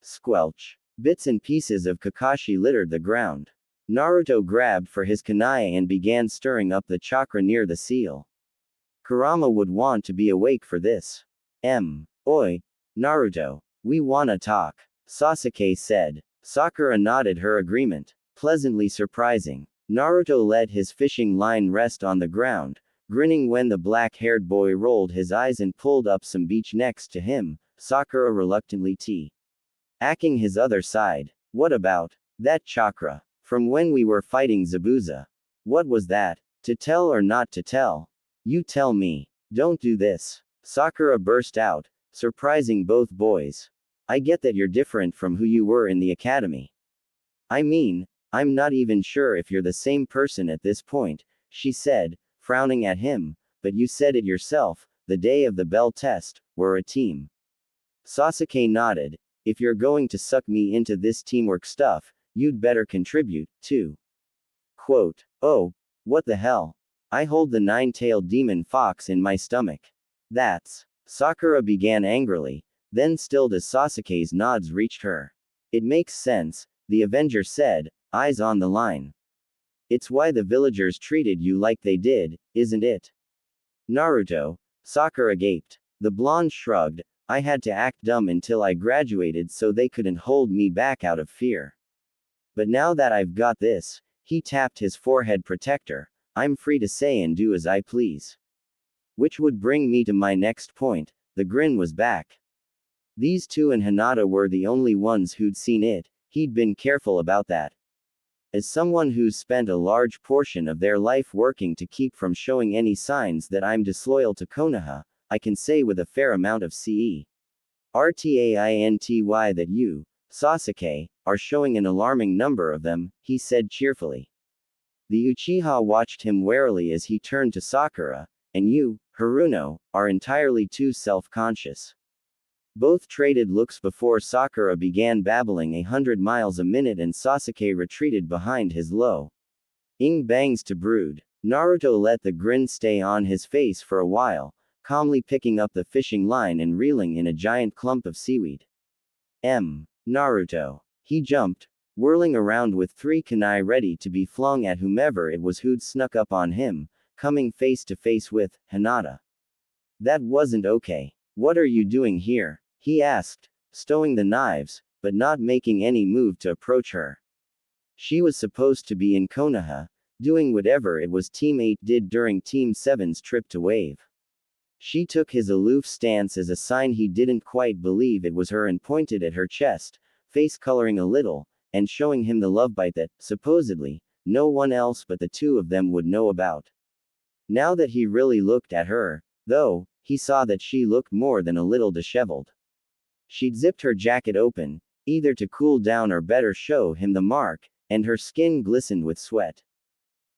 Squelch. Bits and pieces of Kakashi littered the ground. Naruto grabbed for his kunai and began stirring up the chakra near the seal. Kurama would want to be awake for this. Oi, Naruto, we wanna talk, Sasuke said. Sakura nodded her agreement. Pleasantly surprising. Naruto let his fishing line rest on the ground, grinning when the black-haired boy rolled his eyes and pulled up some beach next to him. Sakura reluctantly acting his other side. What about that chakra? From when we were fighting Zabuza. What was that? To tell or not to tell? You tell me. Don't do this. Sakura burst out, surprising both boys. I get that you're different from who you were in the academy. I mean, I'm not even sure if you're the same person at this point, she said, frowning at him, but you said it yourself, the day of the bell test, we're a team. Sasuke nodded. If you're going to suck me into this teamwork stuff, you'd better contribute, too. Quote. Oh, what the hell? I hold the nine-tailed demon fox in my stomach. That's. Sakura began angrily, then stilled as Sasuke's nods reached her. It makes sense, the Avenger said, eyes on the line. It's why the villagers treated you like they did, isn't it? Naruto. Sakura gaped. The blonde shrugged. I had to act dumb until I graduated so they couldn't hold me back out of fear. But now that I've got this, he tapped his forehead protector, I'm free to say and do as I please. Which would bring me to my next point, the grin was back. These two and Hinata were the only ones who'd seen it. He'd been careful about that. As someone who's spent a large portion of their life working to keep from showing any signs that I'm disloyal to Konoha, I can say with a fair amount of certainty that you, Sasuke, are showing an alarming number of them, he said cheerfully. The Uchiha watched him warily as he turned to Sakura, and you, Haruno, are entirely too self-conscious. Both traded looks before Sakura began babbling 100 miles a minute and Sasuke retreated behind his low-ing bangs to brood. Naruto let the grin stay on his face for a while, calmly picking up the fishing line and reeling in a giant clump of seaweed. Naruto. He jumped, whirling around with 3 kunai ready to be flung at whomever it was who'd snuck up on him, coming face to face with Hinata. That wasn't okay. What are you doing here? He asked, stowing the knives, but not making any move to approach her. She was supposed to be in Konoha, doing whatever it was Team 8 did during Team 7's trip to Wave. She took his aloof stance as a sign he didn't quite believe it was her and pointed at her chest, face coloring a little, and showing him the love bite that, supposedly, no one else but the two of them would know about. Now that he really looked at her, though, he saw that she looked more than a little disheveled. She'd zipped her jacket open, either to cool down or better show him the mark, and her skin glistened with sweat.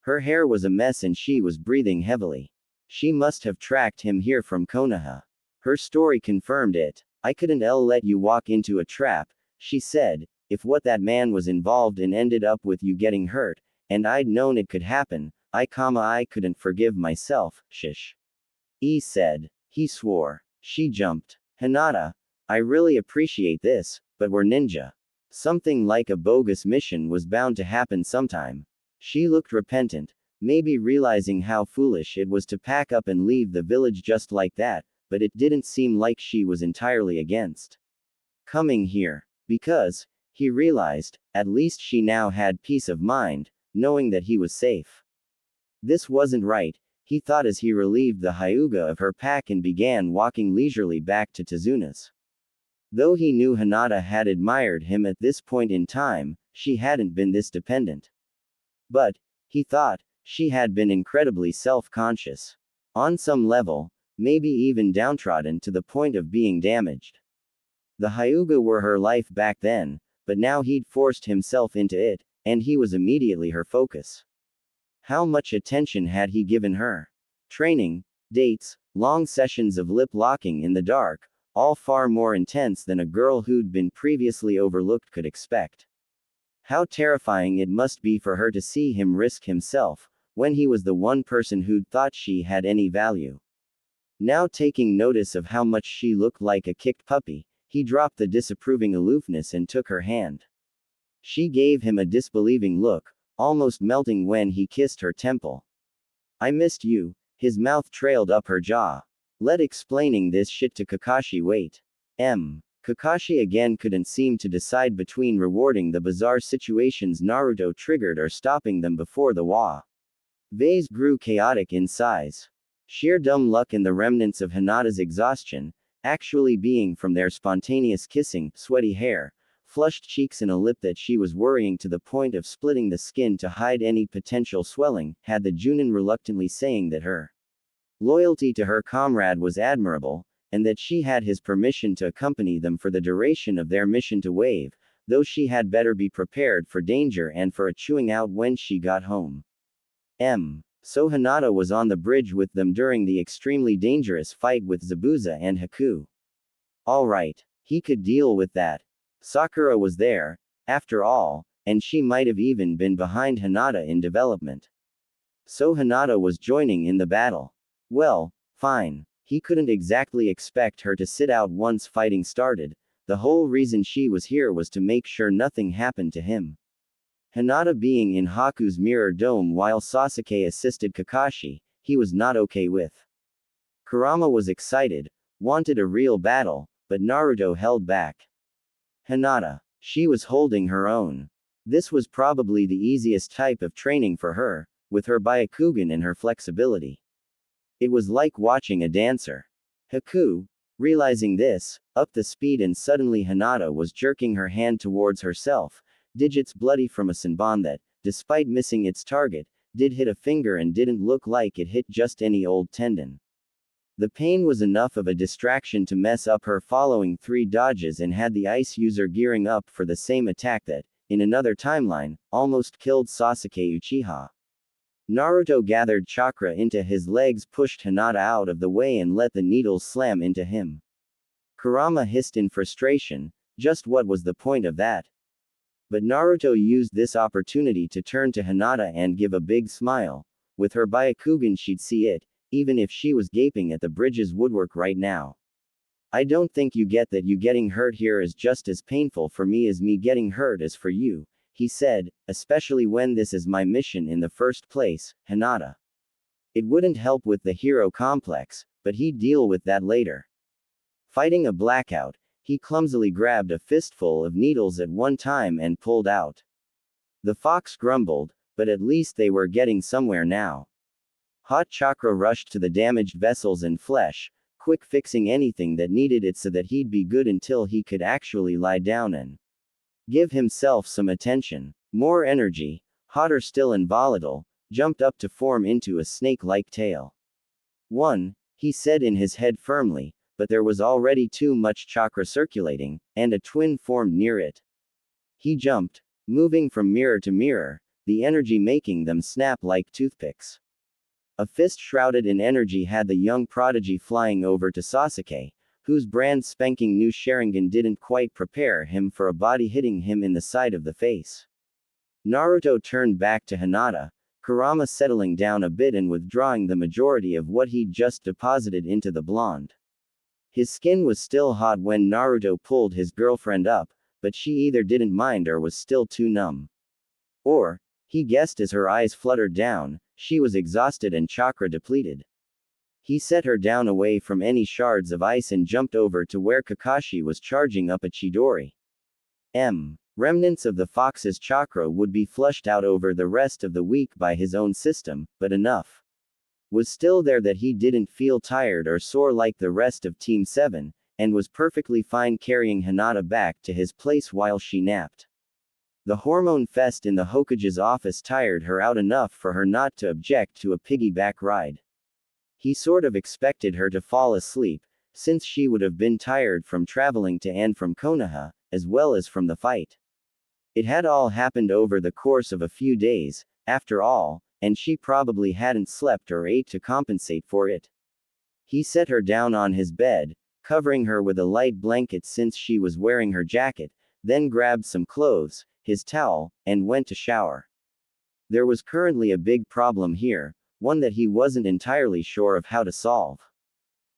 Her hair was a mess and she was breathing heavily. She must have tracked him here from Konoha. Her story confirmed it. I couldn't let you walk into a trap, she said, if what that man was involved in ended up with you getting hurt, and I'd known it could happen, I couldn't forgive myself, shish. He said. He swore. She jumped. Hinata, I really appreciate this, but we're ninja. Something like a bogus mission was bound to happen sometime. She looked repentant, maybe realizing how foolish it was to pack up and leave the village just like that, but it didn't seem like she was entirely against coming here. Because, he realized, at least she now had peace of mind, knowing that he was safe. This wasn't right, he thought as he relieved the Hyuga of her pack and began walking leisurely back to Tezuna's. Though he knew Hinata had admired him at this point in time, she hadn't been this dependent. But, he thought, she had been incredibly self-conscious. On some level, maybe even downtrodden to the point of being damaged. The Hyuga were her life back then, but now he'd forced himself into it, and he was immediately her focus. How much attention had he given her? Training, dates, long sessions of lip-locking in the dark, all far more intense than a girl who'd been previously overlooked could expect. How terrifying it must be for her to see him risk himself, when he was the one person who'd thought she had any value. Now taking notice of how much she looked like a kicked puppy, he dropped the disapproving aloofness and took her hand. She gave him a disbelieving look, almost melting when he kissed her temple. I missed you, his mouth trailed up her jaw. Let explaining this shit to Kakashi wait. Kakashi again couldn't seem to decide between rewarding the bizarre situations Naruto triggered or stopping them before the vase grew chaotic in size. Sheer dumb luck and the remnants of Hinata's exhaustion, actually being from their spontaneous kissing, sweaty hair, flushed cheeks and a lip that she was worrying to the point of splitting the skin to hide any potential swelling, had the Junin reluctantly saying that her loyalty to her comrade was admirable, and that she had his permission to accompany them for the duration of their mission to Wave, though she had better be prepared for danger and for a chewing out when she got home. So Hinata was on the bridge with them during the extremely dangerous fight with Zabuza and Haku. Alright, he could deal with that. Sakura was there, after all, and she might have even been behind Hinata in development. So Hinata was joining in the battle. Well, fine. He couldn't exactly expect her to sit out once fighting started. The whole reason she was here was to make sure nothing happened to him. Hinata being in Haku's mirror dome while Sasuke assisted Kakashi, he was not okay with. Kurama was excited, wanted a real battle, but Naruto held back. Hinata. She was holding her own. This was probably the easiest type of training for her, with her Byakugan and her flexibility. It was like watching a dancer. Haku, realizing this, upped the speed and suddenly Hinata was jerking her hand towards herself, digits bloody from a Senbon that, despite missing its target, did hit a finger and didn't look like it hit just any old tendon. The pain was enough of a distraction to mess up her following 3 dodges and had the ice user gearing up for the same attack that, in another timeline, almost killed Sasuke Uchiha. Naruto gathered chakra into his legs, pushed Hinata out of the way and let the needles slam into him. Kurama hissed in frustration, just what was the point of that? But Naruto used this opportunity to turn to Hinata and give a big smile. With her Byakugan she'd see it, even if she was gaping at the bridge's woodwork right now. I don't think you get that you getting hurt here is just as painful for me as me getting hurt is for you, he said, especially when this is my mission in the first place, Hinata. It wouldn't help with the hero complex, but he'd deal with that later. Fighting a blackout, he clumsily grabbed a fistful of needles at one time and pulled out. The fox grumbled, but at least they were getting somewhere now. Hot chakra rushed to the damaged vessels and flesh, quick fixing anything that needed it so that he'd be good until he could actually lie down and give himself some attention. More energy, hotter still and volatile, jumped up to form into a snake-like tail. 1, he said in his head firmly, but there was already too much chakra circulating, and a twin formed near it. He jumped, moving from mirror to mirror, the energy making them snap like toothpicks. A fist shrouded in energy had the young prodigy flying over to Sasuke, whose brand spanking new Sharingan didn't quite prepare him for a body hitting him in the side of the face. Naruto turned back to Hinata, Kurama settling down a bit and withdrawing the majority of what he'd just deposited into the blonde. His skin was still hot when Naruto pulled his girlfriend up, but she either didn't mind or was still too numb. Or, he guessed as her eyes fluttered down, she was exhausted and chakra depleted. He set her down away from any shards of ice and jumped over to where Kakashi was charging up a Chidori. Remnants of the fox's chakra would be flushed out over the rest of the week by his own system, but enough was still there that he didn't feel tired or sore like the rest of Team 7, and was perfectly fine carrying Hinata back to his place while she napped. The hormone fest in the Hokage's office tired her out enough for her not to object to a piggyback ride. He sort of expected her to fall asleep, since she would have been tired from traveling to and from Konoha, as well as from the fight. It had all happened over the course of a few days, after all, and she probably hadn't slept or ate to compensate for it. He set her down on his bed, covering her with a light blanket since she was wearing her jacket, then grabbed some clothes, his towel, and went to shower. There was currently a big problem here, one that he wasn't entirely sure of how to solve.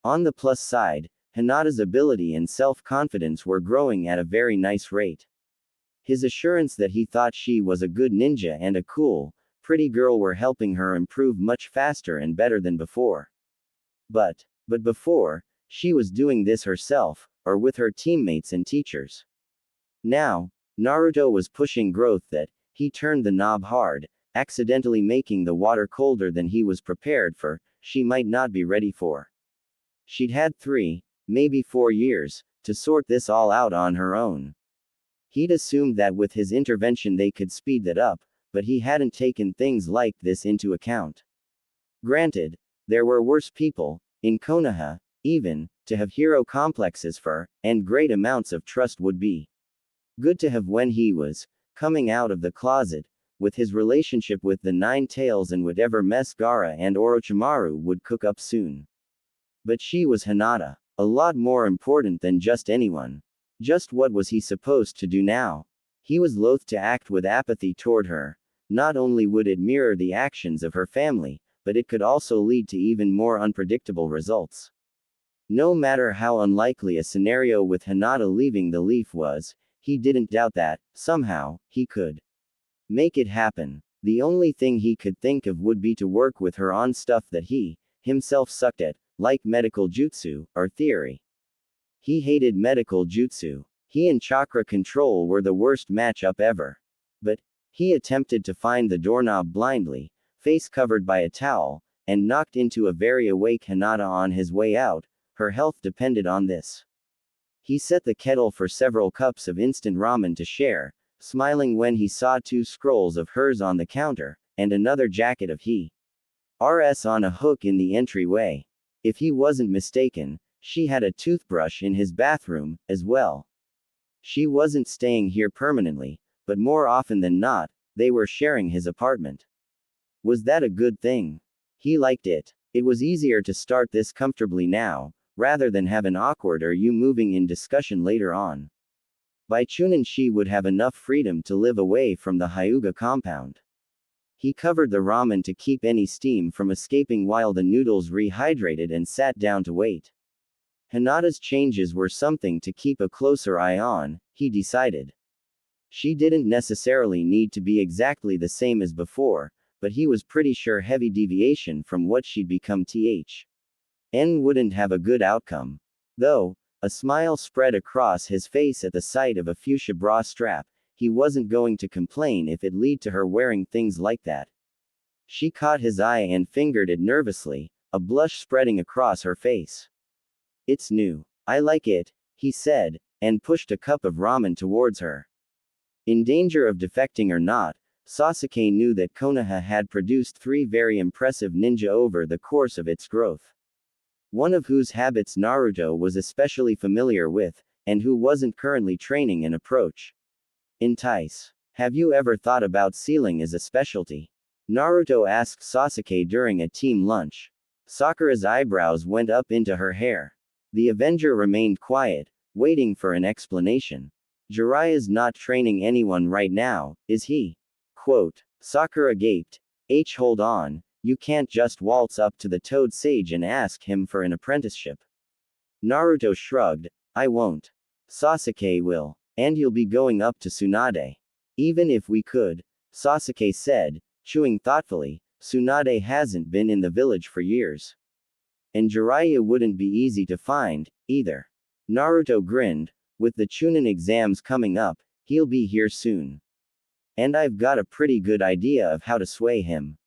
On the plus side, Hinata's ability and self-confidence were growing at a very nice rate. His assurance that he thought she was a good ninja and a cool, pretty girl were helping her improve much faster and better than before. But before, she was doing this herself, or with her teammates and teachers. Now, Naruto was pushing growth that, he turned the knob hard, accidentally making the water colder than he was prepared for, she might not be ready for. She'd had 3, maybe 4 years, to sort this all out on her own. He'd assumed that with his intervention they could speed that up, but he hadn't taken things like this into account. Granted, there were worse people, in Konoha, even, to have hero complexes for, and great amounts of trust would be good to have when he was coming out of the closet, with his relationship with the Nine Tails and whatever mess Gaara and Orochimaru would cook up soon. But she was Hinata, a lot more important than just anyone. Just what was he supposed to do now? He was loath to act with apathy toward her. Not only would it mirror the actions of her family, but it could also lead to even more unpredictable results. No matter how unlikely a scenario with Hinata leaving the Leaf was, he didn't doubt that, somehow, he could make it happen. The only thing he could think of would be to work with her on stuff that he, himself sucked at, like medical jutsu, or theory. He hated medical jutsu. He and chakra control were the worst matchup ever. But he attempted to find the doorknob blindly, face covered by a towel, and knocked into a very awake Hinata on his way out. Her health depended on this. He set the kettle for several cups of instant ramen to share, smiling when he saw two scrolls of hers on the counter, and another jacket of hers on a hook in the entryway. If he wasn't mistaken, she had a toothbrush in his bathroom, as well. She wasn't staying here permanently, but more often than not, they were sharing his apartment. Was that a good thing? He liked it. It was easier to start this comfortably now, rather than have an awkward "are you moving in" discussion later on. By Chunin she would have enough freedom to live away from the Hyuga compound. He covered the ramen to keep any steam from escaping while the noodles rehydrated and sat down to wait. Hinata's changes were something to keep a closer eye on, he decided. She didn't necessarily need to be exactly the same as before, but he was pretty sure heavy deviation from what she'd become wouldn't have a good outcome. Though, a smile spread across his face at the sight of a fuchsia bra strap, he wasn't going to complain if it led to her wearing things like that. She caught his eye and fingered it nervously, a blush spreading across her face. It's new. I like it, he said, and pushed a cup of ramen towards her. In danger of defecting or not, Sasuke knew that Konoha had produced 3 very impressive ninja over the course of its growth. One of whose habits Naruto was especially familiar with, and who wasn't currently training an approach. Entice. Have you ever thought about sealing as a specialty? Naruto asked Sasuke during a team lunch. Sakura's eyebrows went up into her hair. The Avenger remained quiet, waiting for an explanation. Jiraiya's not training anyone right now, is he? Quote. Sakura gaped. Hold on, you can't just waltz up to the Toad Sage and ask him for an apprenticeship. Naruto shrugged. I won't. Sasuke will. And you'll be going up to Tsunade. Even if we could, Sasuke said, chewing thoughtfully, Tsunade hasn't been in the village for years. And Jiraiya wouldn't be easy to find, either. Naruto grinned. With the Chunin exams coming up, he'll be here soon. And I've got a pretty good idea of how to sway him.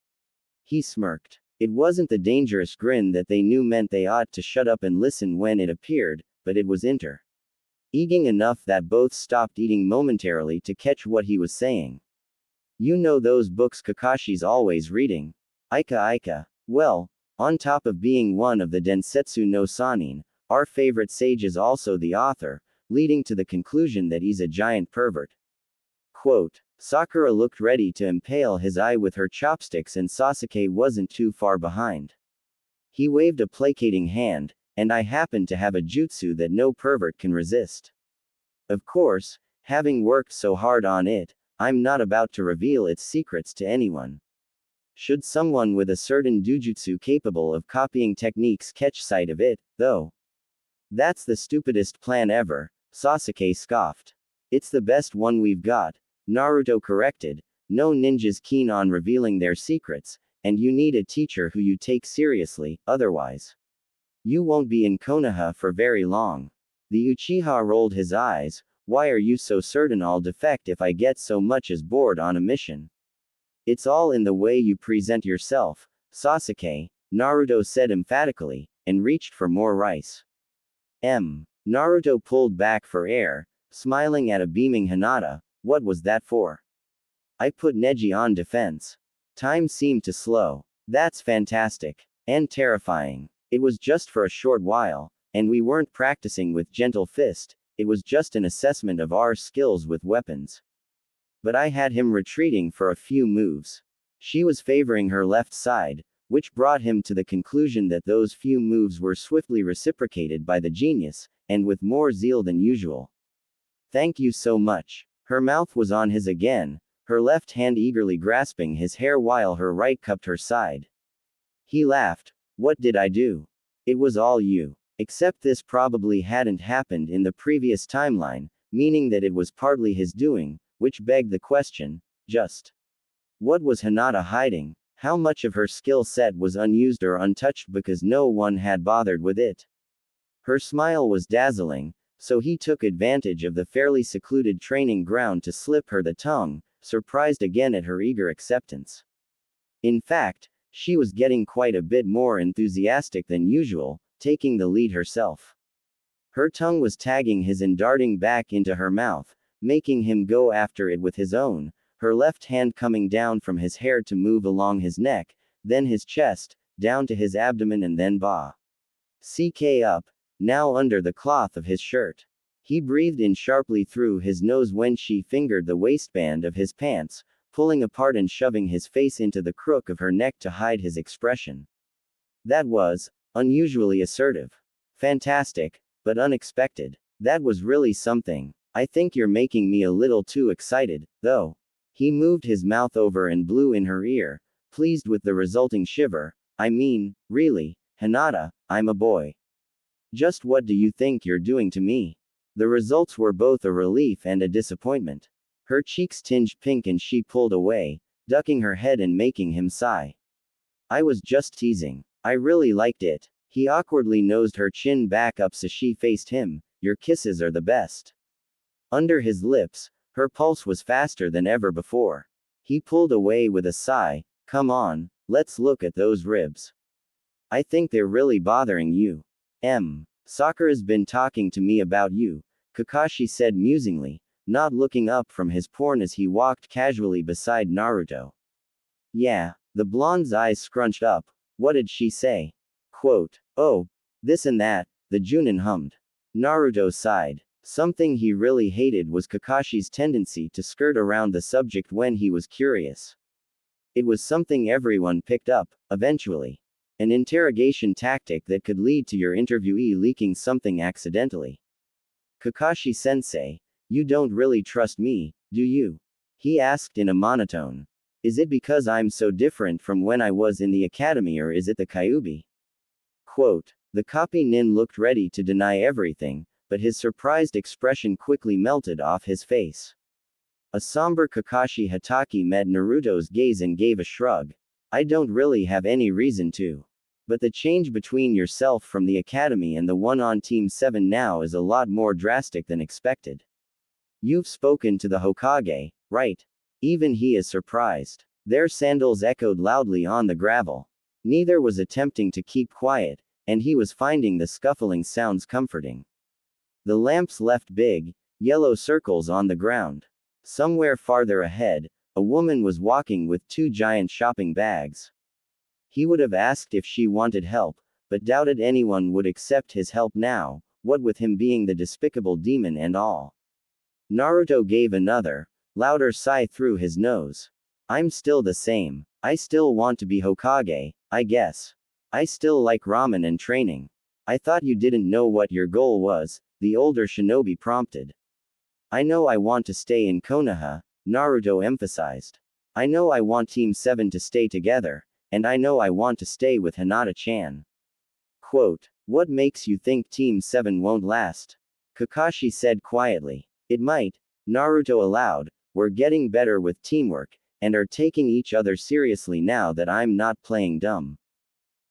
He smirked. It wasn't the dangerous grin that they knew meant they ought to shut up and listen when it appeared, but it was intriguing enough that both stopped eating momentarily to catch what he was saying. You know those books Kakashi's always reading? Ika. Well, on top of being one of the Densetsu no Sanin, our favorite sage is also the author, leading to the conclusion that he's a giant pervert. Quote. Sakura looked ready to impale his eye with her chopsticks and Sasuke wasn't too far behind. He waved a placating hand, and I happen to have a jutsu that no pervert can resist. Of course, having worked so hard on it, I'm not about to reveal its secrets to anyone. Should someone with a certain dujutsu capable of copying techniques catch sight of it, though? That's the stupidest plan ever, Sasuke scoffed. It's the best one we've got, Naruto corrected. No ninjas keen on revealing their secrets, and you need a teacher who you take seriously, otherwise you won't be in Konoha for very long. The Uchiha rolled his eyes. Why are you so certain I'll defect if I get so much as bored on a mission? It's all in the way you present yourself, Sasuke, Naruto said emphatically, and reached for more rice. Naruto pulled back for air, smiling at a beaming Hinata. What was that for? I put Neji on defense. Time seemed to slow. That's fantastic. And terrifying. It was just for a short while, and we weren't practicing with gentle fist, it was just an assessment of our skills with weapons. But I had him retreating for a few moves. She was favoring her left side, which brought him to the conclusion that those few moves were swiftly reciprocated by the genius, and with more zeal than usual. Thank you so much. Her mouth was on his again, her left hand eagerly grasping his hair while her right cupped her side. He laughed. What did I do? It was all you. Except this probably hadn't happened in the previous timeline, meaning that it was partly his doing, which begged the question, just what was Hinata hiding? How much of her skill set was unused or untouched because no one had bothered with it? Her smile was dazzling, so he took advantage of the fairly secluded training ground to slip her the tongue, surprised again at her eager acceptance. In fact, she was getting quite a bit more enthusiastic than usual, taking the lead herself. Her tongue was tagging his and darting back into her mouth, making him go after it with his own, her left hand coming down from his hair to move along his neck, then his chest, down to his abdomen and then CK up, now under the cloth of his shirt. He breathed in sharply through his nose when she fingered the waistband of his pants, pulling apart and shoving his face into the crook of her neck to hide his expression. That was unusually assertive. Fantastic, but unexpected. That was really something. I think you're making me a little too excited, though. He moved his mouth over and blew in her ear, pleased with the resulting shiver. I mean, really, Hinata, I'm a boy. Just what do you think you're doing to me? The results were both a relief and a disappointment. Her cheeks tinged pink and she pulled away, ducking her head and making him sigh. I was just teasing. I really liked it. He awkwardly nosed her chin back up so she faced him. Your kisses are the best. Under his lips, her pulse was faster than ever before. He pulled away with a sigh. Come on, let's look at those ribs. I think they're really bothering you. Sakura's been talking to me about you, Kakashi said musingly, not looking up from his porn as he walked casually beside Naruto. Yeah, the blonde's eyes scrunched up. What did she say? Quote, oh, this and that, the Junin hummed. Naruto sighed. Something he really hated was Kakashi's tendency to skirt around the subject when he was curious. It was something everyone picked up, eventually. An interrogation tactic that could lead to your interviewee leaking something accidentally. Kakashi-sensei, you don't really trust me, do you? He asked in a monotone. Is it because I'm so different from when I was in the academy or is it the Kyuubi? Quote, the copy nin looked ready to deny everything, but his surprised expression quickly melted off his face. A somber Kakashi Hatake met Naruto's gaze and gave a shrug. I don't really have any reason to. But the change between yourself from the academy and the one on Team 7 now is a lot more drastic than expected. You've spoken to the Hokage, right? Even he is surprised. Their sandals echoed loudly on the gravel. Neither was attempting to keep quiet, and he was finding the scuffling sounds comforting. The lamps left big, yellow circles on the ground. Somewhere farther ahead, a woman was walking with two giant shopping bags. He would have asked if she wanted help, but doubted anyone would accept his help now, what with him being the despicable demon and all. Naruto gave another, louder sigh through his nose. I'm still the same. I still want to be Hokage, I guess. I still like ramen and training. I thought you didn't know what your goal was, the older shinobi prompted. I know I want to stay in Konoha, Naruto emphasized. I know I want Team 7 to stay together, and I know I want to stay with Hinata-chan. Quote, what makes you think Team 7 won't last? Kakashi said quietly. It might, Naruto allowed, we're getting better with teamwork, and are taking each other seriously now that I'm not playing dumb.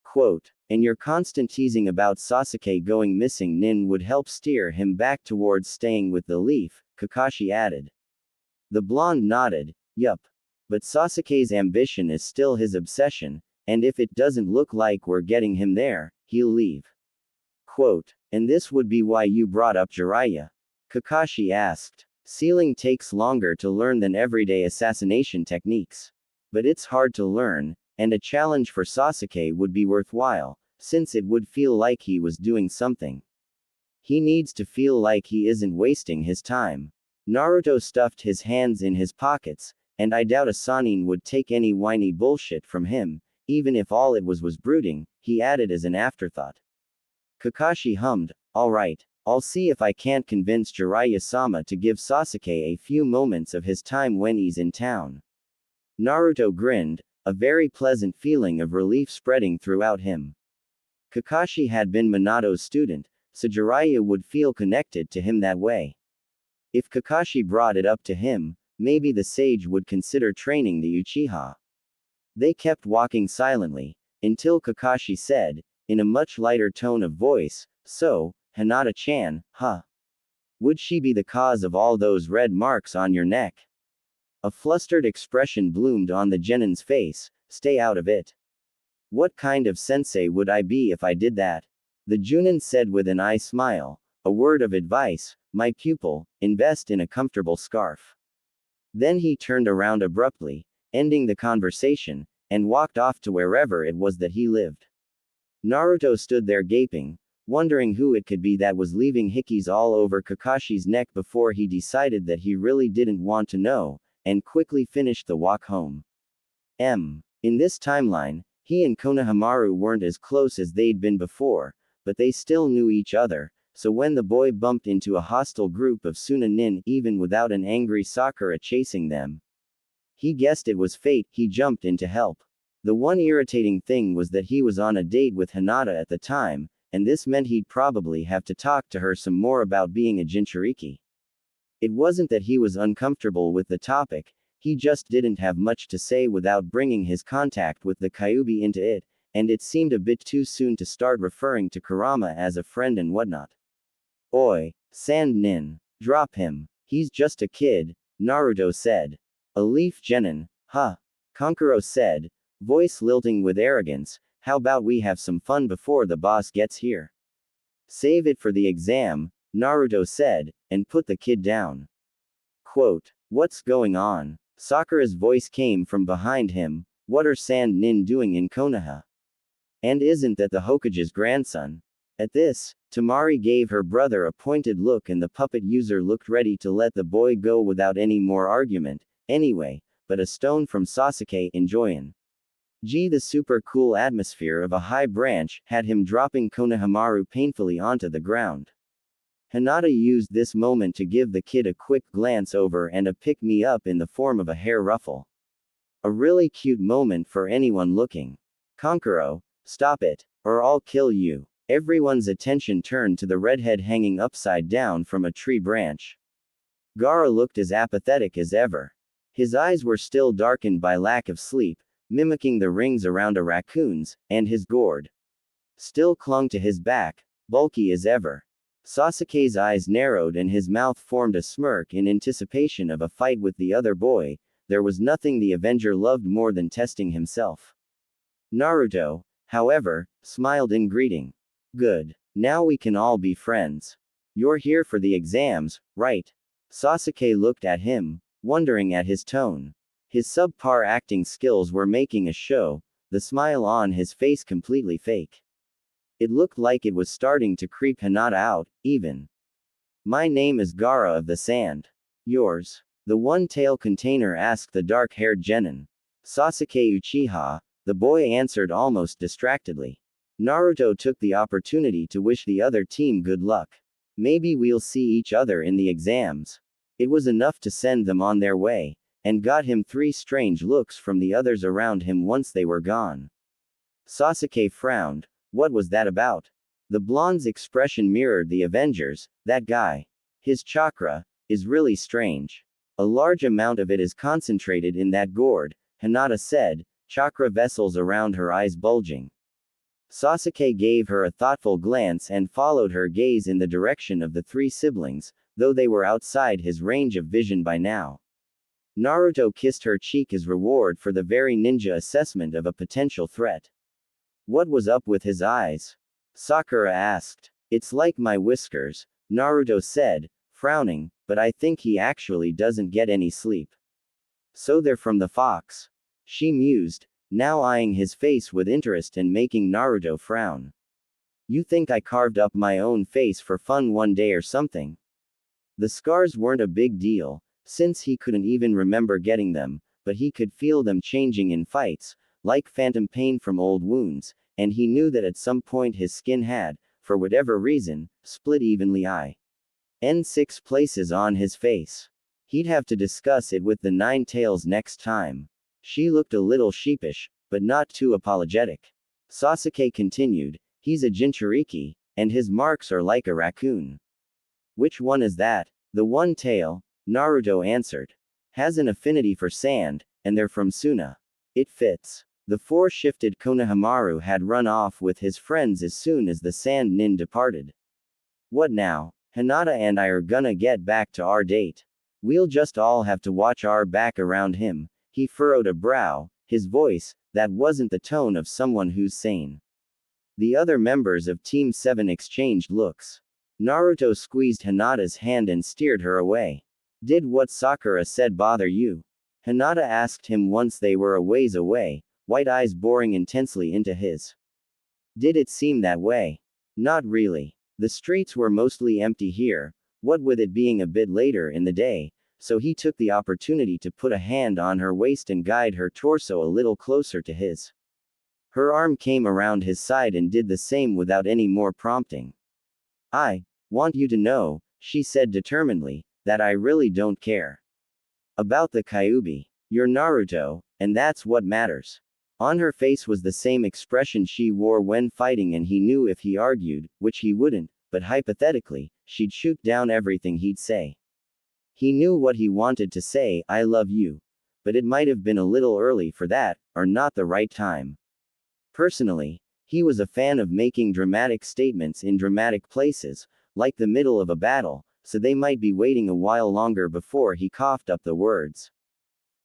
Quote, and your constant teasing about Sasuke going missing nin would help steer him back towards staying with the Leaf, Kakashi added. The blonde nodded, yup. But Sasuke's ambition is still his obsession, and if it doesn't look like we're getting him there, he'll leave. Quote, and this would be why you brought up Jiraiya? Kakashi asked. Sealing takes longer to learn than everyday assassination techniques. But it's hard to learn, and a challenge for Sasuke would be worthwhile, since it would feel like he was doing something. He needs to feel like he isn't wasting his time. Naruto stuffed his hands in his pockets, and I doubt a Sannin would take any whiny bullshit from him, even if all it was brooding, he added as an afterthought. Kakashi hummed, alright, I'll see if I can't convince Jiraiya-sama to give Sasuke a few moments of his time when he's in town. Naruto grinned, a very pleasant feeling of relief spreading throughout him. Kakashi had been Minato's student, so Jiraiya would feel connected to him that way. If Kakashi brought it up to him, maybe the sage would consider training the Uchiha. They kept walking silently, until Kakashi said, in a much lighter tone of voice, so, Hinata-chan, huh? Would she be the cause of all those red marks on your neck? A flustered expression bloomed on the genin's face, stay out of it. What kind of sensei would I be if I did that? The Junin said with an eye smile, a word of advice, my pupil, invest in a comfortable scarf. Then he turned around abruptly, ending the conversation, and walked off to wherever it was that he lived. Naruto stood there gaping, wondering who it could be that was leaving hickeys all over Kakashi's neck before he decided that he really didn't want to know, and quickly finished the walk home. In this timeline, he and Konohamaru weren't as close as they'd been before, but they still knew each other, so when the boy bumped into a hostile group of Sunanin even without an angry Sakura chasing them, he guessed it was fate. He jumped in to help. The one irritating thing was that he was on a date with Hinata at the time, and this meant he'd probably have to talk to her some more about being a Jinchuriki. It wasn't that he was uncomfortable with the topic, he just didn't have much to say without bringing his contact with the Kyuubi into it, and it seemed a bit too soon to start referring to Kurama as a friend and whatnot. Oi, Sand Nin. Drop him. He's just a kid, Naruto said. A leaf genin, huh? Kankuro said, voice lilting with arrogance, how about we have some fun before the boss gets here? Save it for the exam, Naruto said, and put the kid down. Quote, what's going on? Sakura's voice came from behind him, what are Sand Nin doing in Konoha? And isn't that the Hokage's grandson? At this, Tamari gave her brother a pointed look and the puppet user looked ready to let the boy go without any more argument, anyway, but a stone from Sasuke enjoyin'. The super cool atmosphere of a high branch had him dropping Konohamaru painfully onto the ground. Hinata used this moment to give the kid a quick glance over and a pick-me-up in the form of a hair ruffle. A really cute moment for anyone looking. Kankuro, stop it, or I'll kill you. Everyone's attention turned to the redhead hanging upside down from a tree branch. Gaara looked as apathetic as ever. His eyes were still darkened by lack of sleep, mimicking the rings around a raccoon's, and his gourd still clung to his back, bulky as ever. Sasuke's eyes narrowed and his mouth formed a smirk in anticipation of a fight with the other boy. There was nothing the Avenger loved more than testing himself. Naruto, however, smiled in greeting. Good. Now we can all be friends. You're here for the exams, right? Sasuke looked at him, wondering at his tone. His subpar acting skills were making a show, the smile on his face completely fake. It looked like it was starting to creep Hinata out, even. My name is Gaara of the Sand. Yours? The one-tail container asked the dark-haired genin. Sasuke Uchiha, the boy answered almost distractedly. Naruto took the opportunity to wish the other team good luck. Maybe we'll see each other in the exams. It was enough to send them on their way, and got him 3 strange looks from the others around him once they were gone. Sasuke frowned. What was that about? The blonde's expression mirrored the Avenger's. That guy. His chakra is really strange. A large amount of it is concentrated in that gourd, Hinata said, chakra vessels around her eyes bulging. Sasuke gave her a thoughtful glance and followed her gaze in the direction of the 3 siblings, though they were outside his range of vision by now. Naruto kissed her cheek as reward for the very ninja assessment of a potential threat. What was up with his eyes? Sakura asked. It's like my whiskers, Naruto said, frowning, but I think he actually doesn't get any sleep. So they're from the fox. She mused, now eyeing his face with interest and making Naruto frown. You think I carved up my own face for fun one day or something? The scars weren't a big deal, since he couldn't even remember getting them, but he could feel them changing in fights, like phantom pain from old wounds, and he knew that at some point his skin had, for whatever reason, split evenly in 6 places on his face. He'd have to discuss it with the 9 tails next time. She looked a little sheepish, but not too apologetic. Sasuke continued, he's a Jinchuriki, and his marks are like a raccoon. Which one is that? The one tail, Naruto answered. Has an affinity for sand, and they're from Suna. It fits. The 4-shifted Konohamaru had run off with his friends as soon as the Sand Nin departed. What now? Hinata and I are gonna get back to our date. We'll just all have to watch our back around him. He furrowed a brow, his voice, that wasn't the tone of someone who's sane. The other members of Team 7 exchanged looks. Naruto squeezed Hinata's hand and steered her away. Did what Sakura said bother you? Hinata asked him once they were a ways away, white eyes boring intensely into his. Did it seem that way? Not really. The streets were mostly empty here, what with it being a bit later in the day, so he took the opportunity to put a hand on her waist and guide her torso a little closer to his. Her arm came around his side and did the same without any more prompting. I want you to know, she said determinedly, that I really don't care about the Kyuubi. You're Naruto, and that's what matters. On her face was the same expression she wore when fighting, and he knew if he argued, which he wouldn't, but hypothetically, she'd shoot down everything he'd say. He knew what he wanted to say, I love you. But it might have been a little early for that, or not the right time. Personally, he was a fan of making dramatic statements in dramatic places, like the middle of a battle, so they might be waiting a while longer before he coughed up the words.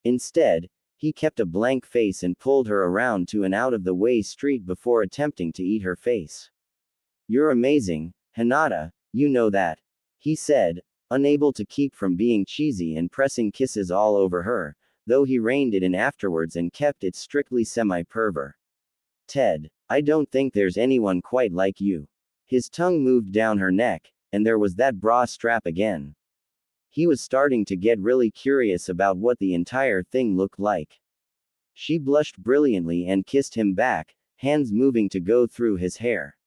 Instead, he kept a blank face and pulled her around to an out-of-the-way street before attempting to eat her face. You're amazing, Hinata, you know that, he said, unable to keep from being cheesy and pressing kisses all over her, though he reined it in afterwards and kept it strictly semi-perver. Ted, I don't think there's anyone quite like you. His tongue moved down her neck, and there was that bra strap again. He was starting to get really curious about what the entire thing looked like. She blushed brilliantly and kissed him back, hands moving to go through his hair.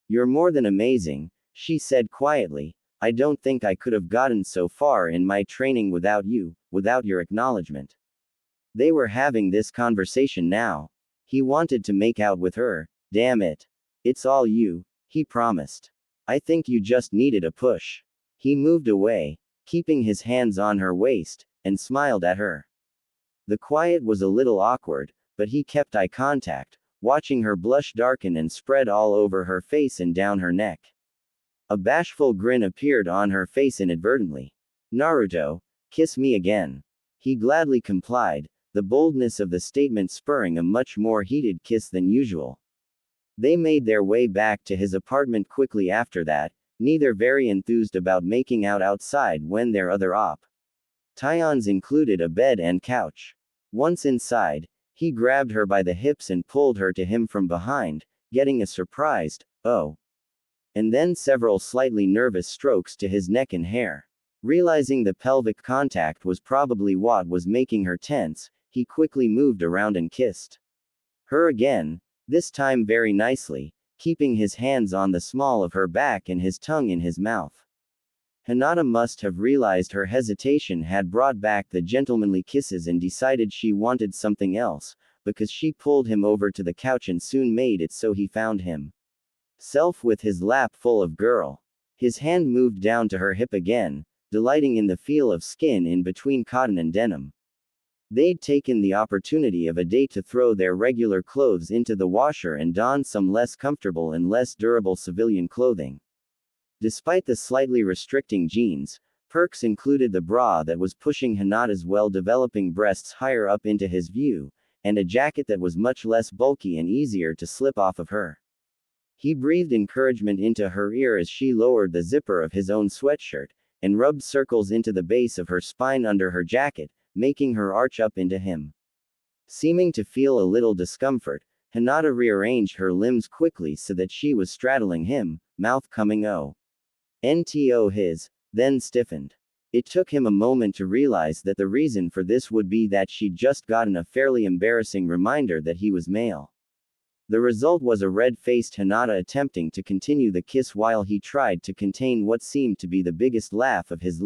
You're more than amazing, she said quietly. I don't think I could have gotten so far in my training without you, without your acknowledgement. They were having this conversation now. He wanted to make out with her, damn it. It's all you, he promised. I think you just needed a push. He moved away, keeping his hands on her waist, and smiled at her. The quiet was a little awkward, but he kept eye contact, watching her blush darken and spread all over her face and down her neck. A bashful grin appeared on her face inadvertently. Naruto, kiss me again. He gladly complied, the boldness of the statement spurring a much more heated kiss than usual. They made their way back to his apartment quickly after that, neither very enthused about making out outside when their other options included a bed and couch. Once inside, he grabbed her by the hips and pulled her to him from behind, getting a surprised, oh. And then several slightly nervous strokes to his neck and hair. Realizing the pelvic contact was probably what was making her tense, he quickly moved around and kissed her again, this time very nicely, keeping his hands on the small of her back and his tongue in his mouth. Hinata must have realized her hesitation had brought back the gentlemanly kisses and decided she wanted something else, because she pulled him over to the couch and soon made it so he found himself with his lap full of girl. His hand moved down to her hip again, delighting in the feel of skin in between cotton and denim. They'd taken the opportunity of a date to throw their regular clothes into the washer and don some less comfortable and less durable civilian clothing. Despite the slightly restricting jeans, perks included the bra that was pushing Hinata's well-developing breasts higher up into his view, and a jacket that was much less bulky and easier to slip off of her. He breathed encouragement into her ear as she lowered the zipper of his own sweatshirt, and rubbed circles into the base of her spine under her jacket, making her arch up into him. Seeming to feel a little discomfort, Hinata rearranged her limbs quickly so that she was straddling him, mouth coming onto his, then stiffened. It took him a moment to realize that the reason for this would be that she'd just gotten a fairly embarrassing reminder that he was male. The result was a red-faced Hinata attempting to continue the kiss while he tried to contain what seemed to be the biggest laugh of his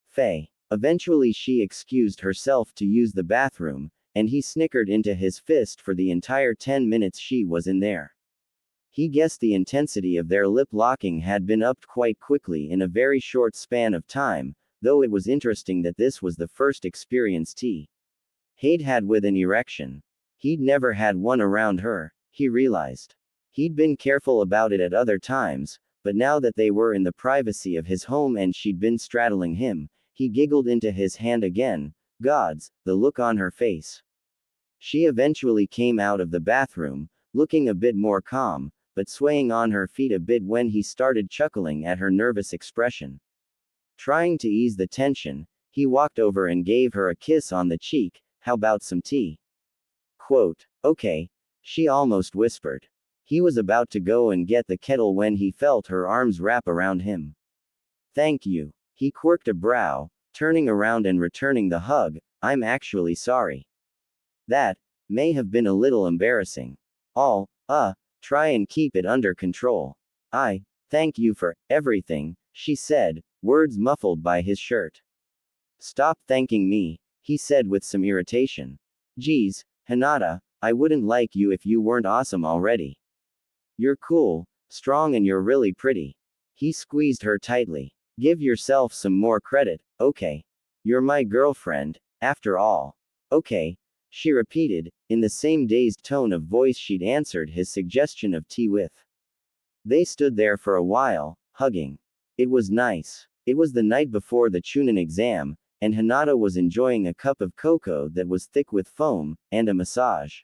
Fei. Eventually she excused herself to use the bathroom, and he snickered into his fist for the entire 10 minutes she was in there. He guessed the intensity of their lip-locking had been upped quite quickly in a very short span of time, though it was interesting that this was the first experience he'd had with an erection. He'd never had one around her, he realized. He'd been careful about it at other times, but now that they were in the privacy of his home and she'd been straddling him, he giggled into his hand again. Gods, the look on her face. She eventually came out of the bathroom, looking a bit more calm, but swaying on her feet a bit when he started chuckling at her nervous expression. Trying to ease the tension, he walked over and gave her a kiss on the cheek. How about some tea? Quote, okay, she almost whispered. He was about to go and get the kettle when he felt her arms wrap around him. Thank you. He quirked a brow, turning around and returning the hug. I'm actually sorry. That may have been a little embarrassing. Try and keep it under control. I thank you for everything, she said, words muffled by his shirt. Stop thanking me, he said with some irritation. Geez, Hinata, I wouldn't like you if you weren't awesome already. You're cool, strong, and you're really pretty. He squeezed her tightly. Give yourself some more credit, okay? You're my girlfriend, after all. Okay, she repeated, in the same dazed tone of voice she'd answered his suggestion of tea with. They stood there for a while, hugging. It was nice. It was the night before the Chunin exam, and Hinata was enjoying a cup of cocoa that was thick with foam, and a massage.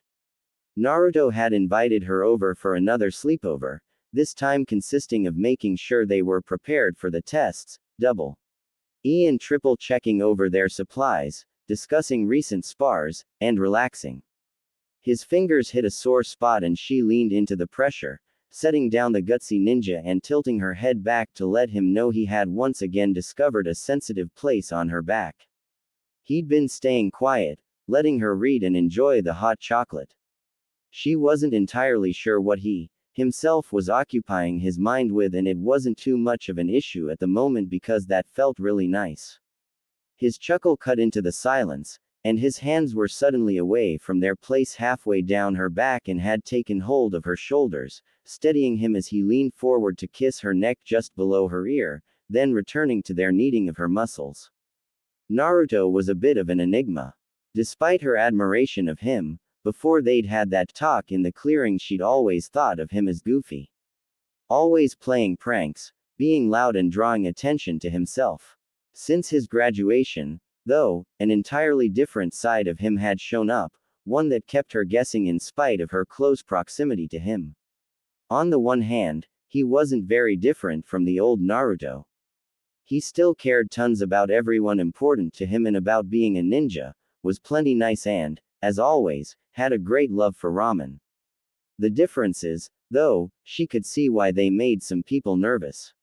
Naruto had invited her over for another sleepover, this time consisting of making sure they were prepared for the tests, double and triple checking over their supplies, discussing recent spars, and relaxing. His fingers hit a sore spot and she leaned into the pressure, setting down the gutsy ninja and tilting her head back to let him know he had once again discovered a sensitive place on her back. He'd been staying quiet, letting her read and enjoy the hot chocolate. She wasn't entirely sure what he, himself, was occupying his mind with, and it wasn't too much of an issue at the moment because that felt really nice. His chuckle cut into the silence, and his hands were suddenly away from their place halfway down her back and had taken hold of her shoulders, steadying him as he leaned forward to kiss her neck just below her ear, then returning to their kneading of her muscles. Naruto was a bit of an enigma. Despite her admiration of him, before they'd had that talk in the clearing, she'd always thought of him as goofy. Always playing pranks, being loud and drawing attention to himself. Since his graduation, though, an entirely different side of him had shown up, one that kept her guessing in spite of her close proximity to him. On the one hand, he wasn't very different from the old Naruto. He still cared tons about everyone important to him and about being a ninja, was plenty nice and, as always, had a great love for ramen. The differences, though, she could see why they made some people nervous.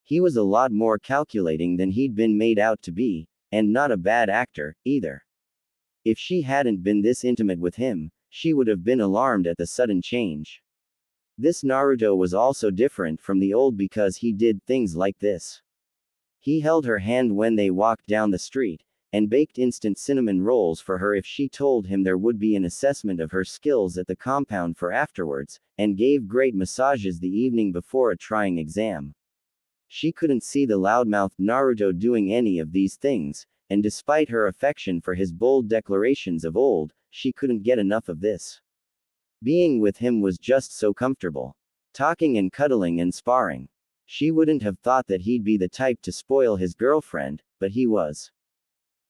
He was a lot more calculating than he'd been made out to be, and not a bad actor, either. If she hadn't been this intimate with him, she would have been alarmed at the sudden change. This Naruto was also different from the old because he did things like this. He held her hand when they walked down the street, and baked instant cinnamon rolls for her if she told him there would be an assessment of her skills at the compound for afterwards, and gave great massages the evening before a trying exam. She couldn't see the loudmouthed Naruto doing any of these things, and despite her affection for his bold declarations of old, she couldn't get enough of this. Being with him was just so comfortable. Talking and cuddling and sparring. She wouldn't have thought that he'd be the type to spoil his girlfriend, but he was.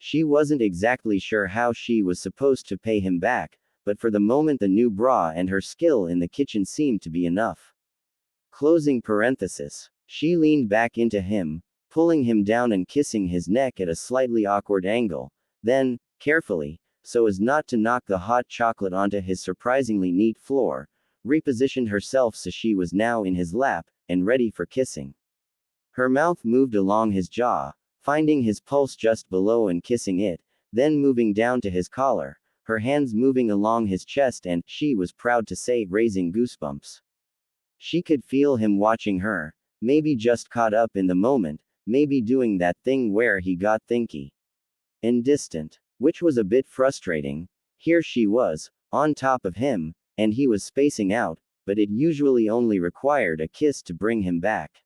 She wasn't exactly sure how she was supposed to pay him back, but for the moment the new bra and her skill in the kitchen seemed to be enough. Closing parenthesis. She leaned back into him, pulling him down and kissing his neck at a slightly awkward angle, then, carefully, so as not to knock the hot chocolate onto his surprisingly neat floor, repositioned herself so she was now in his lap, and ready for kissing. Her mouth moved along his jaw, finding his pulse just below and kissing it, then moving down to his collar, her hands moving along his chest and, she was proud to say, raising goosebumps. She could feel him watching her, maybe just caught up in the moment, maybe doing that thing where he got thinky and distant, which was a bit frustrating. Here she was, on top of him, and he was spacing out, but it usually only required a kiss to bring him back.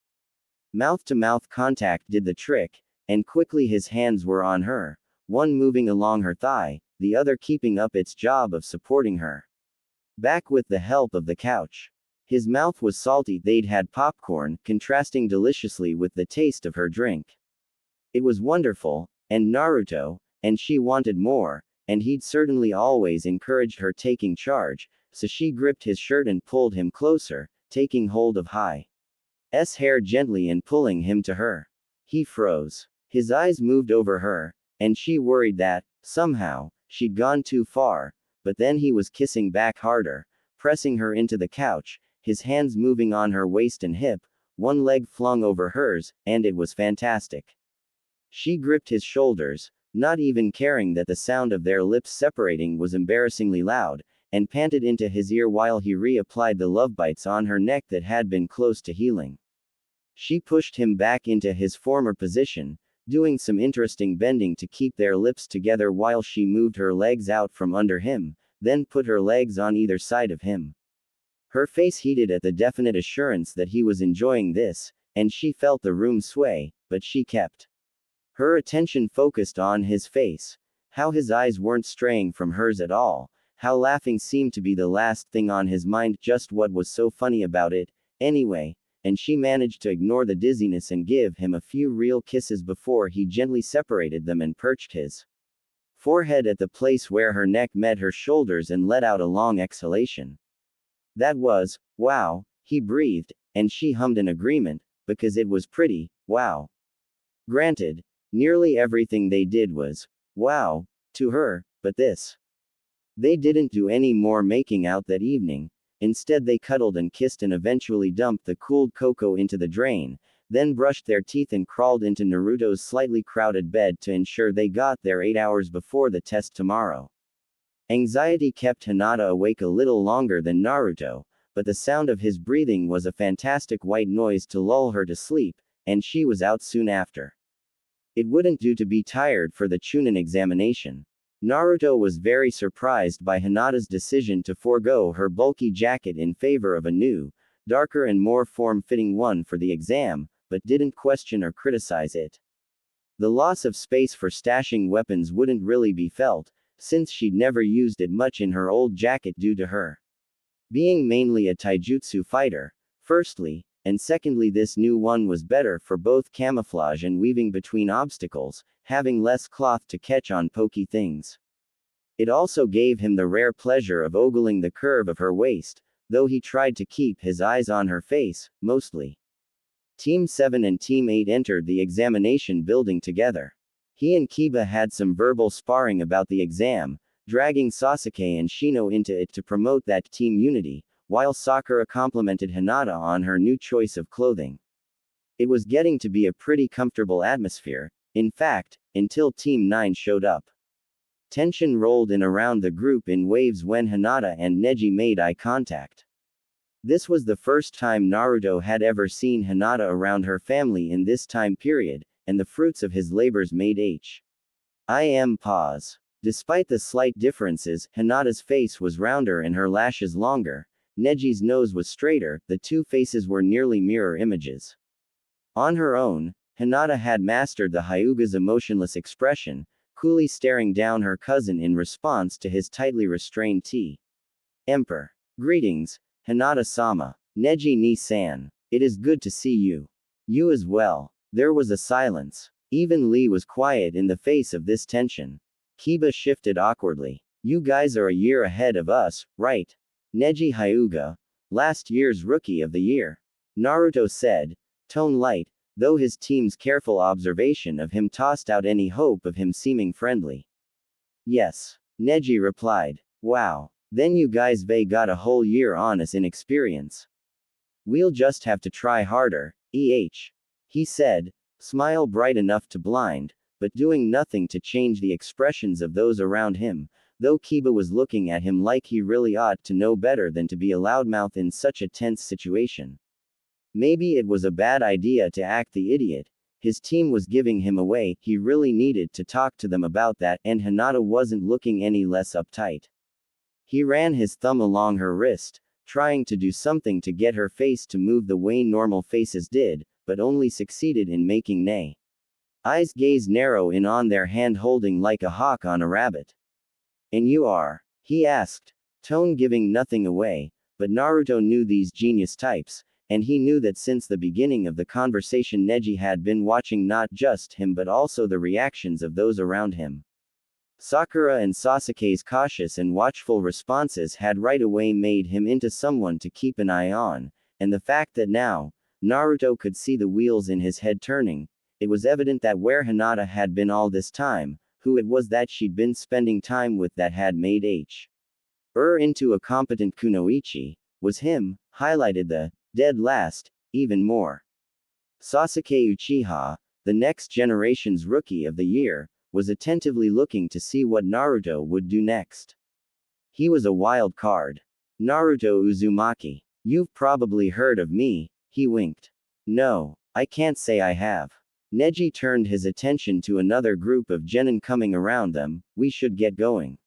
Mouth-to-mouth contact did the trick, and quickly his hands were on her, one moving along her thigh, the other keeping up its job of supporting her back with the help of the couch. His mouth was salty, they'd had popcorn, contrasting deliciously with the taste of her drink. It was wonderful, and Naruto, and she wanted more, and he'd certainly always encouraged her taking charge, so she gripped his shirt and pulled him closer, taking hold of Hai's hair gently and pulling him to her. He froze. His eyes moved over her, and she worried that, somehow, she'd gone too far, but then he was kissing back harder, pressing her into the couch, his hands moving on her waist and hip, one leg flung over hers, and it was fantastic. She gripped his shoulders, not even caring that the sound of their lips separating was embarrassingly loud, and panted into his ear while he reapplied the love bites on her neck that had been close to healing. She pushed him back into his former position, doing some interesting bending to keep their lips together while she moved her legs out from under him, then put her legs on either side of him. Her face heated at the definite assurance that he was enjoying this, and she felt the room sway, but she kept her attention focused on his face. How his eyes weren't straying from hers at all, how laughing seemed to be the last thing on his mind, just what was so funny about it, anyway, and she managed to ignore the dizziness and give him a few real kisses before he gently separated them and perched his forehead at the place where her neck met her shoulders and let out a long exhalation. That was, wow, he breathed, and she hummed in agreement, because it was pretty, wow. Granted, nearly everything they did was, wow, to her, but this. They didn't do any more making out that evening. Instead they cuddled and kissed and eventually dumped the cooled cocoa into the drain, then brushed their teeth and crawled into Naruto's slightly crowded bed to ensure they got there 8 hours before the test tomorrow. Anxiety kept Hinata awake a little longer than Naruto, but the sound of his breathing was a fantastic white noise to lull her to sleep, and she was out soon after. It wouldn't do to be tired for the Chunin examination. Naruto was very surprised by Hinata's decision to forego her bulky jacket in favor of a new, darker and more form-fitting one for the exam, but didn't question or criticize it. The loss of space for stashing weapons wouldn't really be felt, since she'd never used it much in her old jacket due to her being mainly a taijutsu fighter, firstly, and secondly this new one was better for both camouflage and weaving between obstacles, having less cloth to catch on pokey things. It also gave him the rare pleasure of ogling the curve of her waist, though he tried to keep his eyes on her face, mostly. Team 7 and Team 8 entered the examination building together. He and Kiba had some verbal sparring about the exam, dragging Sasuke and Shino into it to promote that team unity, while Sakura complimented Hinata on her new choice of clothing. It was getting to be a pretty comfortable atmosphere, in fact, until Team 9 showed up. Tension rolled in around the group in waves when Hinata and Neji made eye contact. This was the first time Naruto had ever seen Hinata around her family in this time period, and the fruits of his labors made him pause. Despite the slight differences, Hinata's face was rounder and her lashes longer. Neji's nose was straighter, the two faces were nearly mirror images. On her own, Hinata had mastered the Hyuga's emotionless expression, coolly staring down her cousin in response to his tightly restrained Emperor. Greetings, Hinata-sama. Neji ni-san. It is good to see you. You as well. There was a silence. Even Lee was quiet in the face of this tension. Kiba shifted awkwardly. You guys are a year ahead of us, right? Neji Hyuga, last year's Rookie of the Year. Naruto said, tone light, though his team's careful observation of him tossed out any hope of him seeming friendly. Yes. Neji replied. Wow. Then you guys got a whole year on us in experience. We'll just have to try harder, he said, smile bright enough to blind, but doing nothing to change the expressions of those around him, though Kiba was looking at him like he really ought to know better than to be a loudmouth in such a tense situation. Maybe it was a bad idea to act the idiot. His team was giving him away, he really needed to talk to them about that, and Hinata wasn't looking any less uptight. He ran his thumb along her wrist, trying to do something to get her face to move the way normal faces did, but only succeeded in making eyes gaze narrow in on their hand holding like a hawk on a rabbit. And you are? He asked, tone giving nothing away, but Naruto knew these genius types, and he knew that since the beginning of the conversation Neji had been watching not just him but also the reactions of those around him. Sakura and Sasuke's cautious and watchful responses had right away made him into someone to keep an eye on, and the fact that now, Naruto could see the wheels in his head turning, it was evident that where Hinata had been all this time, who it was that she'd been spending time with that had made into a competent kunoichi, was him, highlighted the dead last, even more. Sasuke Uchiha, the next generation's Rookie of the Year, was attentively looking to see what Naruto would do next. He was a wild card. Naruto Uzumaki. You've probably heard of me, he winked. No, I can't say I have. Neji turned his attention to another group of genin coming around them. We should get going.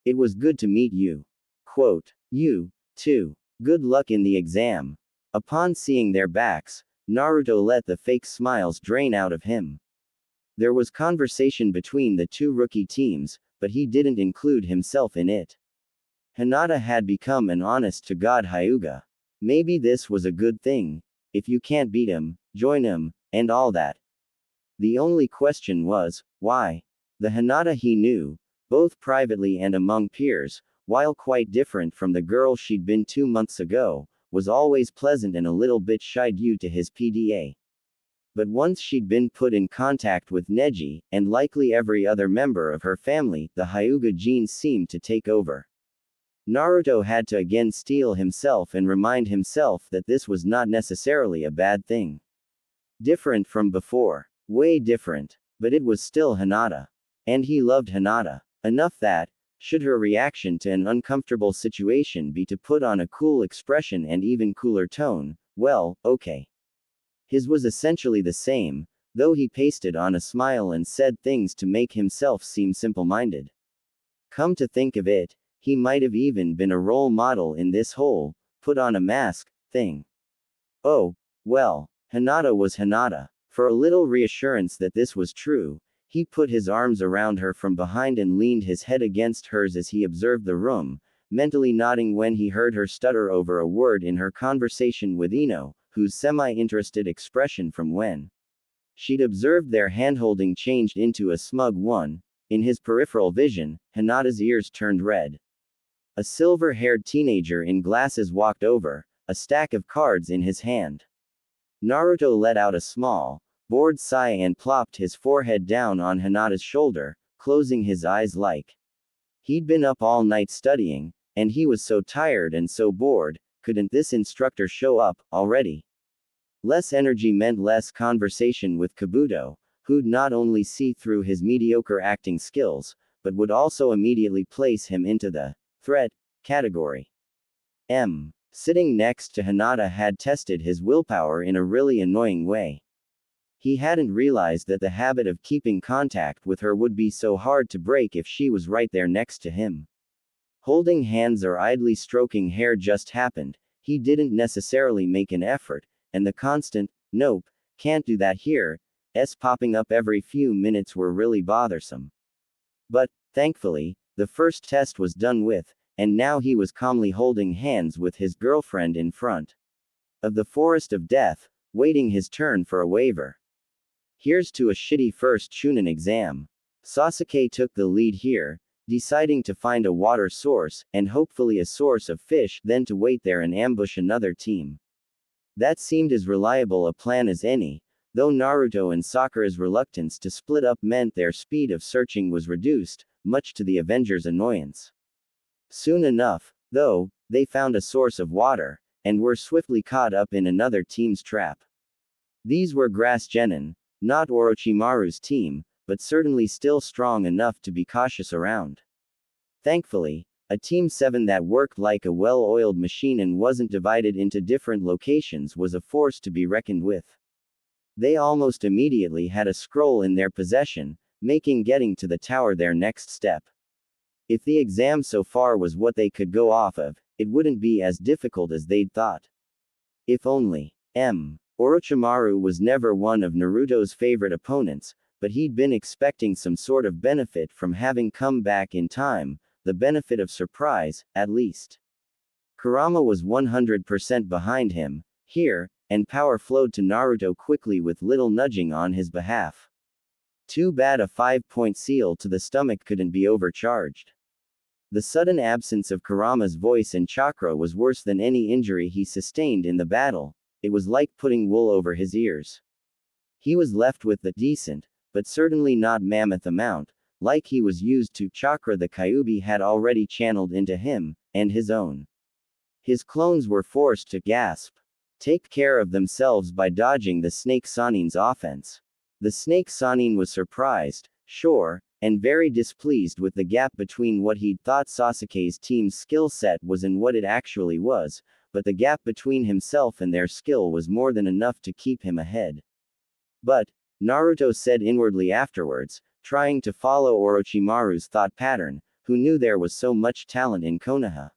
It was good to meet you. Quote, you, too. Good luck in the exam. Upon seeing their backs, Naruto let the fake smiles drain out of him. There was conversation between the two rookie teams, but he didn't include himself in it. Hinata had become an honest-to-God Hyuga. Maybe this was a good thing. If you can't beat him, join him, and all that. The only question was, why? The Hinata he knew, both privately and among peers, while quite different from the girl she'd been 2 months ago, was always pleasant and a little bit shy due to his PDA. But once she'd been put in contact with Neji, and likely every other member of her family, the Hyuga genes seemed to take over. Naruto had to again steel himself and remind himself that this was not necessarily a bad thing. Different from before. Way different. But it was still Hinata. And he loved Hinata. Enough that, should her reaction to an uncomfortable situation be to put on a cool expression and even cooler tone, well, okay. His was essentially the same, though he pasted on a smile and said things to make himself seem simple-minded. Come to think of it, he might have even been a role model in this whole, put on a mask, thing. Oh, well, Hinata was Hinata. For a little reassurance that this was true, he put his arms around her from behind and leaned his head against hers as he observed the room, mentally nodding when he heard her stutter over a word in her conversation with Ino, whose semi-interested expression from when she'd observed their handholding changed into a smug one. In his peripheral vision, Hinata's ears turned red. A silver-haired teenager in glasses walked over, a stack of cards in his hand. Naruto let out a small, bored sigh and plopped his forehead down on Hinata's shoulder, closing his eyes like he'd been up all night studying, and he was so tired and so bored, couldn't this instructor show up already? Less energy meant less conversation with Kabuto, who'd not only see through his mediocre acting skills, but would also immediately place him into the threat category. Sitting next to Hinata had tested his willpower in a really annoying way. He hadn't realized that the habit of keeping contact with her would be so hard to break if she was right there next to him. Holding hands or idly stroking hair just happened, he didn't necessarily make an effort, and the constant, nope, can't do that here, popping up every few minutes were really bothersome. But, thankfully, the first test was done with, and now he was calmly holding hands with his girlfriend in front of the forest of death, waiting his turn for a waiver. Here's to a shitty first Chunin exam. Sasuke took the lead here, deciding to find a water source, and hopefully a source of fish, then to wait there and ambush another team. That seemed as reliable a plan as any, though Naruto and Sakura's reluctance to split up meant their speed of searching was reduced, much to the Avengers' annoyance. Soon enough, though, they found a source of water, and were swiftly caught up in another team's trap. These were grass genin, not Orochimaru's team, but certainly still strong enough to be cautious around. Thankfully, a Team 7 that worked like a well-oiled machine and wasn't divided into different locations was a force to be reckoned with. They almost immediately had a scroll in their possession, making getting to the tower their next step. If the exam so far was what they could go off of, it wouldn't be as difficult as they'd thought. If only. Orochimaru was never one of Naruto's favorite opponents, but he'd been expecting some sort of benefit from having come back in time, the benefit of surprise, at least. Kurama was 100% behind him, here, and power flowed to Naruto quickly with little nudging on his behalf. Too bad a 5-point seal to the stomach couldn't be overcharged. The sudden absence of Kurama's voice and chakra was worse than any injury he sustained in the battle. It was like putting wool over his ears. He was left with the decent, but certainly not mammoth amount, like he was used to, chakra the Kyuubi had already channeled into him, and his own. His clones were forced to gasp. Take care of themselves by dodging the Snake Sanin's offense. The Snake Sanin was surprised, sure, and very displeased with the gap between what he'd thought Sasuke's team's skill set was and what it actually was, but the gap between himself and their skill was more than enough to keep him ahead. But, Naruto said inwardly afterwards, trying to follow Orochimaru's thought pattern, who knew there was so much talent in Konoha.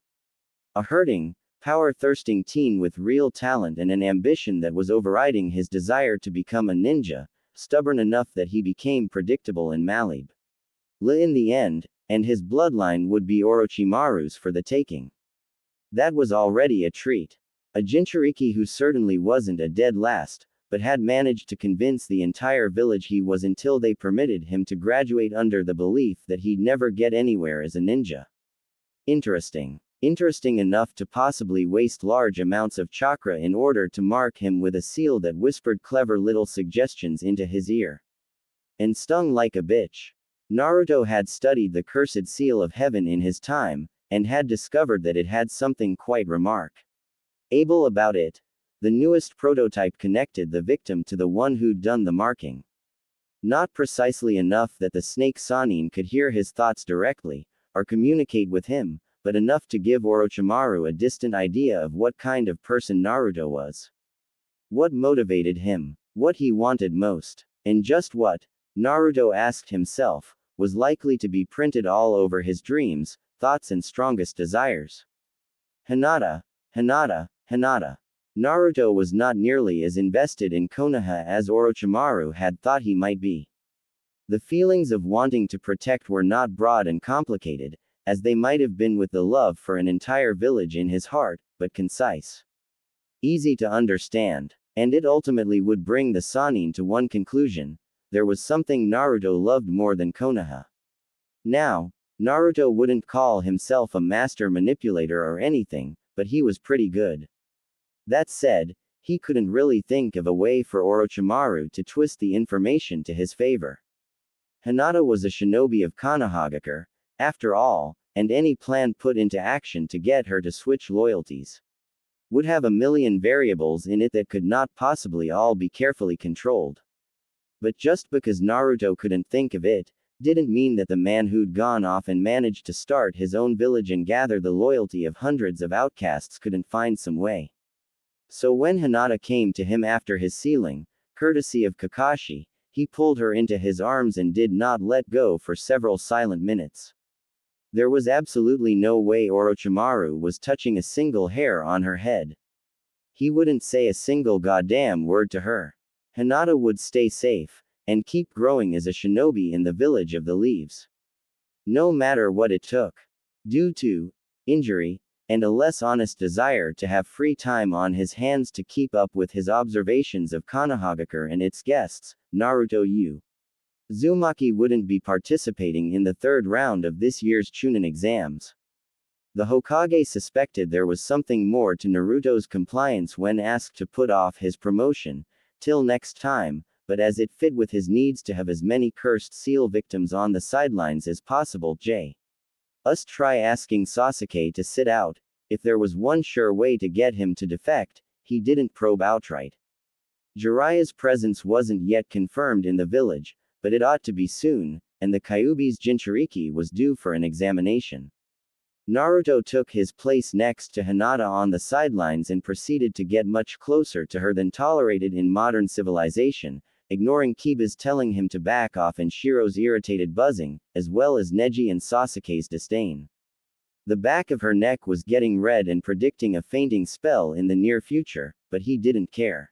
A hurting, power-thirsting teen with real talent and an ambition that was overriding his desire to become a ninja, stubborn enough that he became predictable in Malib. In the end, and his bloodline would be Orochimaru's for the taking. That was already a treat. A Jinchuriki who certainly wasn't a dead last, but had managed to convince the entire village he was until they permitted him to graduate under the belief that he'd never get anywhere as a ninja. Interesting. Interesting enough to possibly waste large amounts of chakra in order to mark him with a seal that whispered clever little suggestions into his ear. And stung like a bitch. Naruto had studied the cursed seal of heaven in his time, and had discovered that it had something quite remarkable about it. The newest prototype connected the victim to the one who'd done the marking. Not precisely enough that the Snake Sanin could hear his thoughts directly, or communicate with him, but enough to give Orochimaru a distant idea of what kind of person Naruto was. What motivated him, what he wanted most, and just what, Naruto asked himself, was likely to be printed all over his dreams, thoughts and strongest desires. Hinata, Hinata, Hinata. Naruto was not nearly as invested in Konoha as Orochimaru had thought he might be. The feelings of wanting to protect were not broad and complicated, as they might have been with the love for an entire village in his heart, but concise. Easy to understand. And it ultimately would bring the Sanin to one conclusion: there was something Naruto loved more than Konoha. Now, Naruto wouldn't call himself a master manipulator or anything, but he was pretty good. That said, he couldn't really think of a way for Orochimaru to twist the information to his favor. Hinata was a shinobi of Konohagakure, after all, and any plan put into action to get her to switch loyalties would have a million variables in it that could not possibly all be carefully controlled. But just because Naruto couldn't think of it, didn't mean that the man who'd gone off and managed to start his own village and gather the loyalty of hundreds of outcasts couldn't find some way. So when Hinata came to him after his sealing, courtesy of Kakashi, he pulled her into his arms and did not let go for several silent minutes. There was absolutely no way Orochimaru was touching a single hair on her head. He wouldn't say a single goddamn word to her. Hinata would stay safe, and keep growing as a shinobi in the village of the leaves. No matter what it took. Due to injury, and a less honest desire to have free time on his hands to keep up with his observations of Konohagakure and its guests, Naruto Uzumaki wouldn't be participating in the third round of this year's Chunin exams. The Hokage suspected there was something more to Naruto's compliance when asked to put off his promotion till next time, but as it fit with his needs to have as many cursed seal victims on the sidelines as possible, try asking Sasuke to sit out. If there was one sure way to get him to defect, he didn't probe outright. Jiraiya's presence wasn't yet confirmed in the village, but it ought to be soon, and the Kyuubi's Jinchuriki was due for an examination. Naruto took his place next to Hinata on the sidelines and proceeded to get much closer to her than tolerated in modern civilization, ignoring Kiba's telling him to back off and Shiro's irritated buzzing, as well as Neji and Sasuke's disdain. The back of her neck was getting red and predicting a fainting spell in the near future, but he didn't care.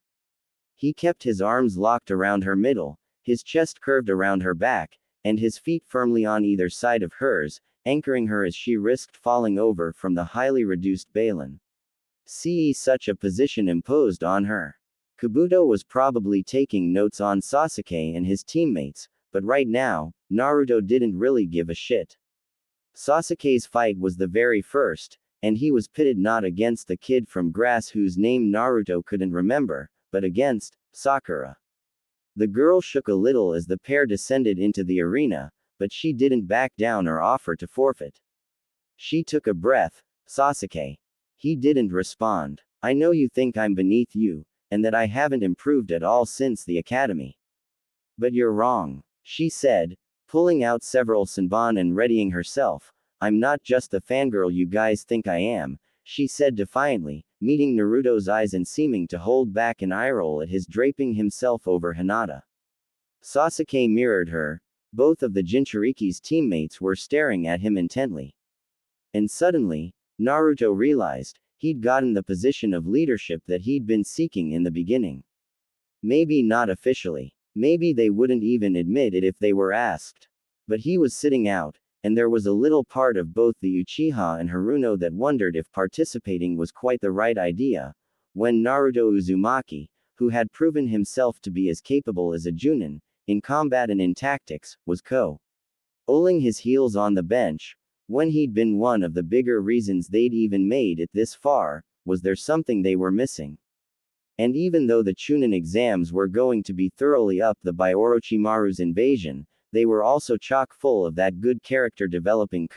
He kept his arms locked around her middle, his chest curved around her back, and his feet firmly on either side of hers, anchoring her as she risked falling over from the highly reduced Balin. Such a position imposed on her. Kabuto was probably taking notes on Sasuke and his teammates, but right now, Naruto didn't really give a shit. Sasuke's fight was the very first, and he was pitted not against the kid from grass whose name Naruto couldn't remember, but against Sakura. The girl shook a little as the pair descended into the arena, but she didn't back down or offer to forfeit. She took a breath. Sasuke. He didn't respond. I know you think I'm beneath you, and that I haven't improved at all since the academy. But you're wrong, she said, pulling out several senbon and readying herself. I'm not just the fangirl you guys think I am, she said defiantly, meeting Naruto's eyes and seeming to hold back an eye roll at his draping himself over Hinata. Sasuke mirrored her. Both of the Jinchuriki's teammates were staring at him intently. And suddenly, Naruto realized, he'd gotten the position of leadership that he'd been seeking in the beginning. Maybe not officially. Maybe they wouldn't even admit it if they were asked. But he was sitting out, and there was a little part of both the Uchiha and Haruno that wondered if participating was quite the right idea, when Naruto Uzumaki, who had proven himself to be as capable as a Junin, in combat and in tactics, was co-oling his heels on the bench, when he'd been one of the bigger reasons they'd even made it this far. Was there something they were missing? And even though the Chunin exams were going to be thoroughly upped by Orochimaru's invasion, they were also chock full of that good character developing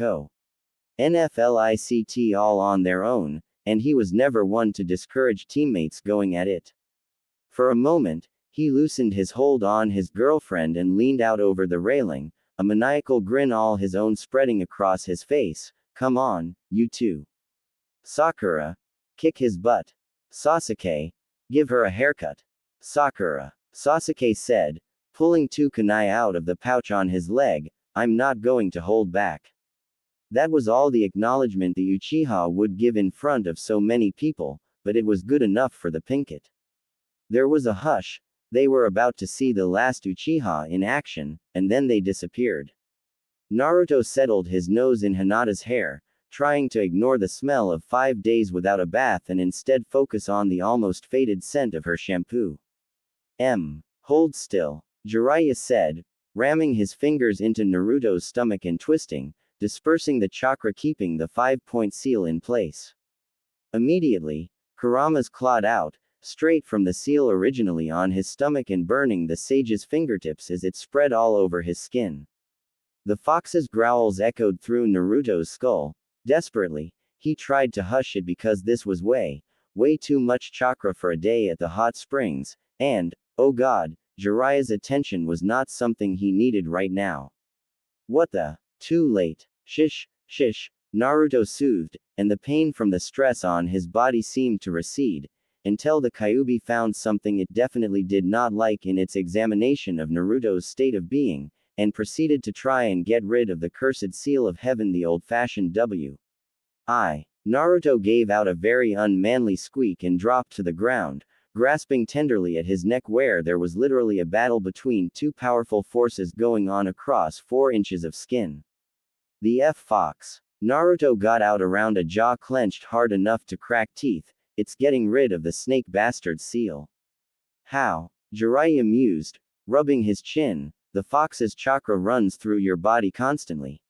NFLICT all on their own, and he was never one to discourage teammates going at it. For a moment, he loosened his hold on his girlfriend and leaned out over the railing, a maniacal grin all his own spreading across his face. Come on, you two. Sakura. Kick his butt. Sasuke. Give her a haircut. Sakura. Sasuke said, pulling two kunai out of the pouch on his leg. I'm not going to hold back. That was all the acknowledgement the Uchiha would give in front of so many people, but it was good enough for the Pinkett. There was a hush. They were about to see the last Uchiha in action, and then they disappeared. Naruto settled his nose in Hinata's hair, trying to ignore the smell of 5 days without a bath and instead focus on the almost faded scent of her shampoo. Hold still, Jiraiya said, ramming his fingers into Naruto's stomach and twisting, dispersing the chakra keeping the 5-point seal in place. Immediately, Kurama's clawed out, straight from the seal originally on his stomach and burning the sage's fingertips as it spread all over his skin. The fox's growls echoed through Naruto's skull. Desperately, he tried to hush it because this was way too much chakra for a day at the hot springs, and, oh god, Jiraiya's attention was not something he needed right now. What the? Too late. Shish, Naruto soothed, and the pain from the stress on his body seemed to recede, until the Kyuubi found something it definitely did not like in its examination of Naruto's state of being, and proceeded to try and get rid of the cursed seal of heaven, the old-fashioned W.I. Naruto gave out a very unmanly squeak and dropped to the ground, grasping tenderly at his neck where there was literally a battle between two powerful forces going on across 4 inches of skin. The F-Fox. Naruto got out around a jaw clenched hard enough to crack teeth. It's getting rid of the snake bastard seal. How? Jiraiya mused, rubbing his chin. The fox's chakra runs through your body constantly.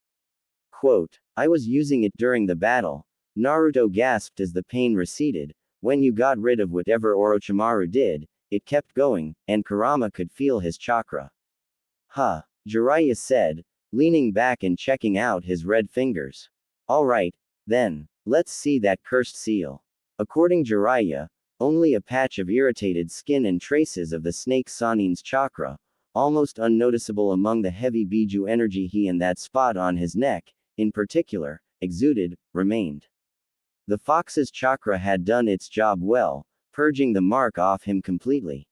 Quote, I was using it during the battle. Naruto gasped as the pain receded. When you got rid of whatever Orochimaru did, it kept going, and Kurama could feel his chakra. Huh, Jiraiya said, leaning back and checking out his red fingers. Alright, then, let's see that cursed seal. According Jiraiya, only a patch of irritated skin and traces of the snake Sanin's chakra, almost unnoticeable among the heavy Biju energy he and that spot on his neck, in particular, exuded, remained. The fox's chakra had done its job well, purging the mark off him completely.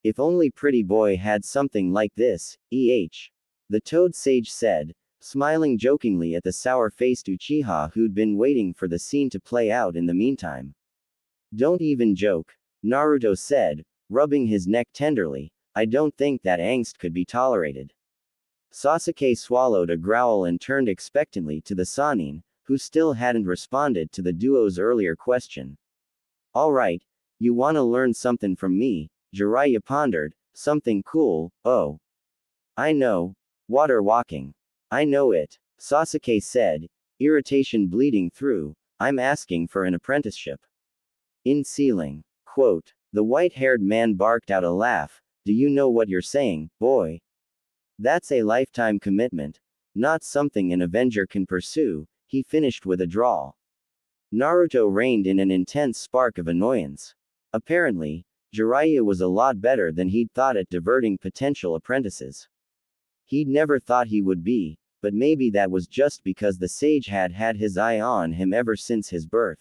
If only Pretty Boy had something like this, the Toad Sage said, smiling jokingly at the sour-faced Uchiha who'd been waiting for the scene to play out in the meantime. Don't even joke, Naruto said, rubbing his neck tenderly. I don't think that angst could be tolerated. Sasuke swallowed a growl and turned expectantly to the Sannin, who still hadn't responded to the duo's earlier question. Alright, you wanna learn something from me? Jiraiya pondered. Something cool. Oh. I know. Water walking. I know it. Sasuke said, irritation bleeding through, I'm asking for an apprenticeship. In ceiling. Quote. The white-haired man barked out a laugh, do you know what you're saying, boy? That's a lifetime commitment. Not something an Avenger can pursue, he finished with a drawl. Naruto reined in an intense spark of annoyance. Apparently, Jiraiya was a lot better than he'd thought at diverting potential apprentices. He'd never thought he would be, but maybe that was just because the sage had had his eye on him ever since his birth.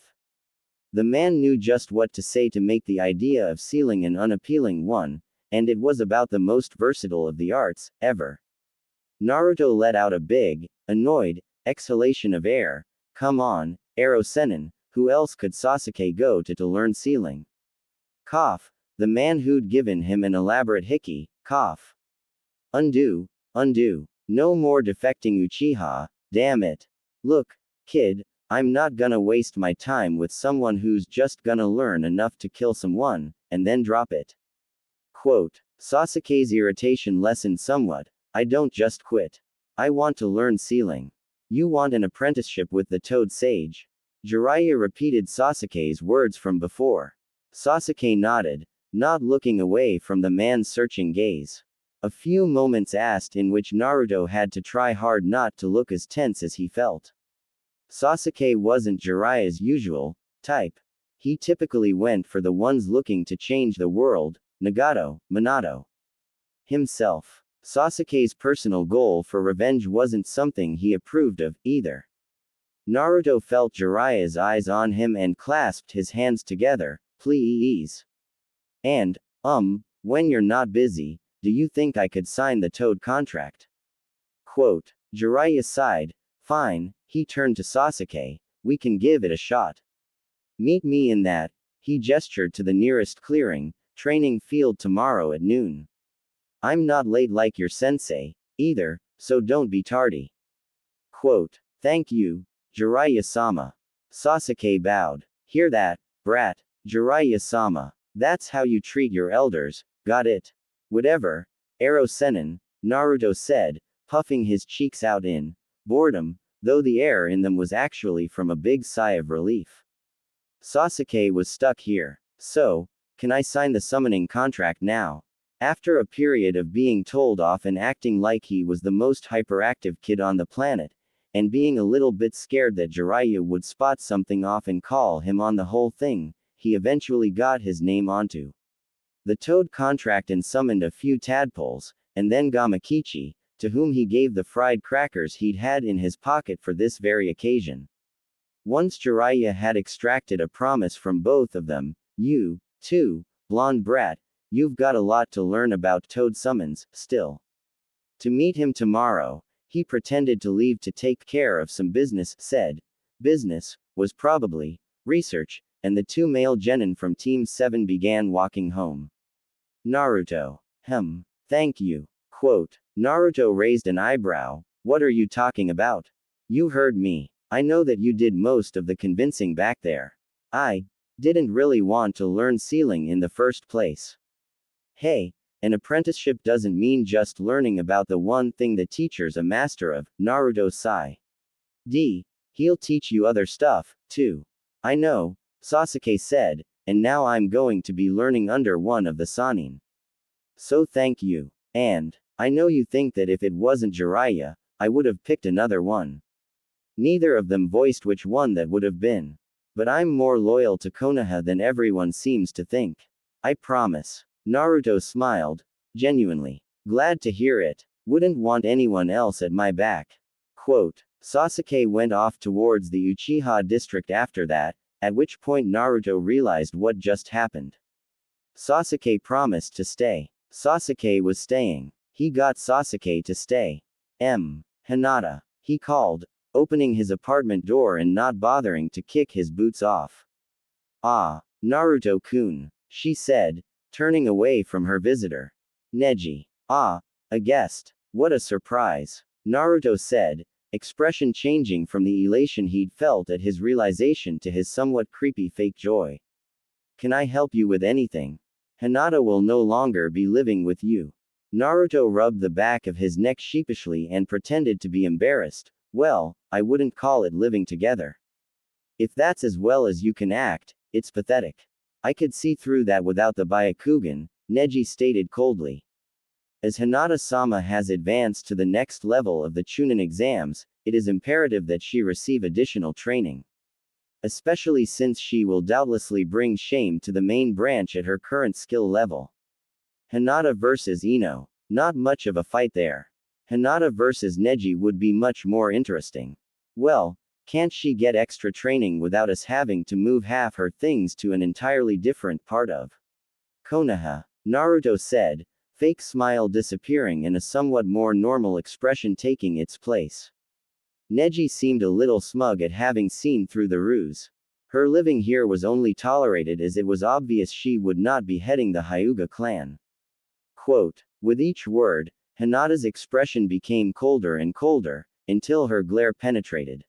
The man knew just what to say to make the idea of sealing an unappealing one, and it was about the most versatile of the arts, ever. Naruto let out a big, annoyed, exhalation of air. Come on, Ero Sennin, who else could Sasuke go to learn sealing? Cough. The man who'd given him an elaborate hickey, cough. Undo, undo. No more defecting Uchiha, damn it. Look, kid, I'm not gonna waste my time with someone who's just gonna learn enough to kill someone, and then drop it. Quote. Sasuke's irritation lessened somewhat, I don't just quit. I want to learn sealing. You want an apprenticeship with the Toad Sage? Jiraiya repeated Sasuke's words from before. Sasuke nodded, not looking away from the man's searching gaze. A few moments passed in which Naruto had to try hard not to look as tense as he felt. Sasuke wasn't Jiraiya's usual type. He typically went for the ones looking to change the world, Nagato, Minato. Himself. Sasuke's personal goal for revenge wasn't something he approved of, either. Naruto felt Jiraiya's eyes on him and clasped his hands together, please. And, when you're not busy, do you think I could sign the Toad contract? Quote. Jiraiya sighed, fine, he turned to Sasuke, we can give it a shot. Meet me in that, he gestured to the nearest clearing, training field tomorrow at noon. I'm not late like your sensei, either, so don't be tardy. Quote. Thank you, Jiraiya-sama. Sasuke bowed. Hear that, brat, Jiraiya-sama. That's how you treat your elders, got it? Whatever, Ero Sennin, Naruto said, puffing his cheeks out in boredom, though the air in them was actually from a big sigh of relief. Sasuke was stuck here. So, can I sign the summoning contract now? After a period of being told off and acting like he was the most hyperactive kid on the planet, and being a little bit scared that Jiraiya would spot something off and call him on the whole thing, he eventually got his name onto the Toad contract and summoned a few tadpoles, and then Gamakichi, to whom he gave the fried crackers he'd had in his pocket for this very occasion. Once Jiraiya had extracted a promise from both of them, you, too, blonde brat, you've got a lot to learn about Toad summons, still. To meet him tomorrow, he pretended to leave to take care of some business, said. Business, was probably, research, and the two male genin from Team 7 began walking home. Naruto. Thank you. Quote. Naruto raised an eyebrow, what are you talking about? You heard me. I know that you did most of the convincing back there. I didn't really want to learn sealing in the first place. Hey, an apprenticeship doesn't mean just learning about the one thing the teacher's a master of, Naruto sighed. He'll teach you other stuff, too. I know, Sasuke said, and now I'm going to be learning under one of the Sannin. So thank you. And, I know you think that if it wasn't Jiraiya, I would have picked another one. Neither of them voiced which one that would have been. But I'm more loyal to Konoha than everyone seems to think. I promise. Naruto smiled, genuinely. Glad to hear it. Wouldn't want anyone else at my back. Quote. Sasuke went off towards the Uchiha district after that, at which point Naruto realized what just happened. Sasuke promised to stay. Sasuke was staying. He got Sasuke to stay. Hinata. He called, opening his apartment door and not bothering to kick his boots off. Ah, Naruto-kun, she said, turning away from her visitor. Neji. Ah, a guest. What a surprise. Naruto said, expression changing from the elation he'd felt at his realization to his somewhat creepy fake joy. Can I help you with anything? Hinata will no longer be living with you. Naruto rubbed the back of his neck sheepishly and pretended to be embarrassed. Well, I wouldn't call it living together. If that's as well as you can act, it's pathetic. I could see through that without the Byakugan, Neji stated coldly. As Hinata-sama has advanced to the next level of the Chunin exams, it is imperative that she receive additional training. Especially since she will doubtlessly bring shame to the main branch at her current skill level. Hinata versus Ino. Not much of a fight there. Hinata versus Neji would be much more interesting. Well, can't she get extra training without us having to move half her things to an entirely different part of Konoha? Naruto said, fake smile disappearing and a somewhat more normal expression taking its place. Neji seemed a little smug at having seen through the ruse. Her living here was only tolerated as it was obvious she would not be heading the Hyuga clan. Quote, with each word, Hinata's expression became colder and colder, until her glare penetrated.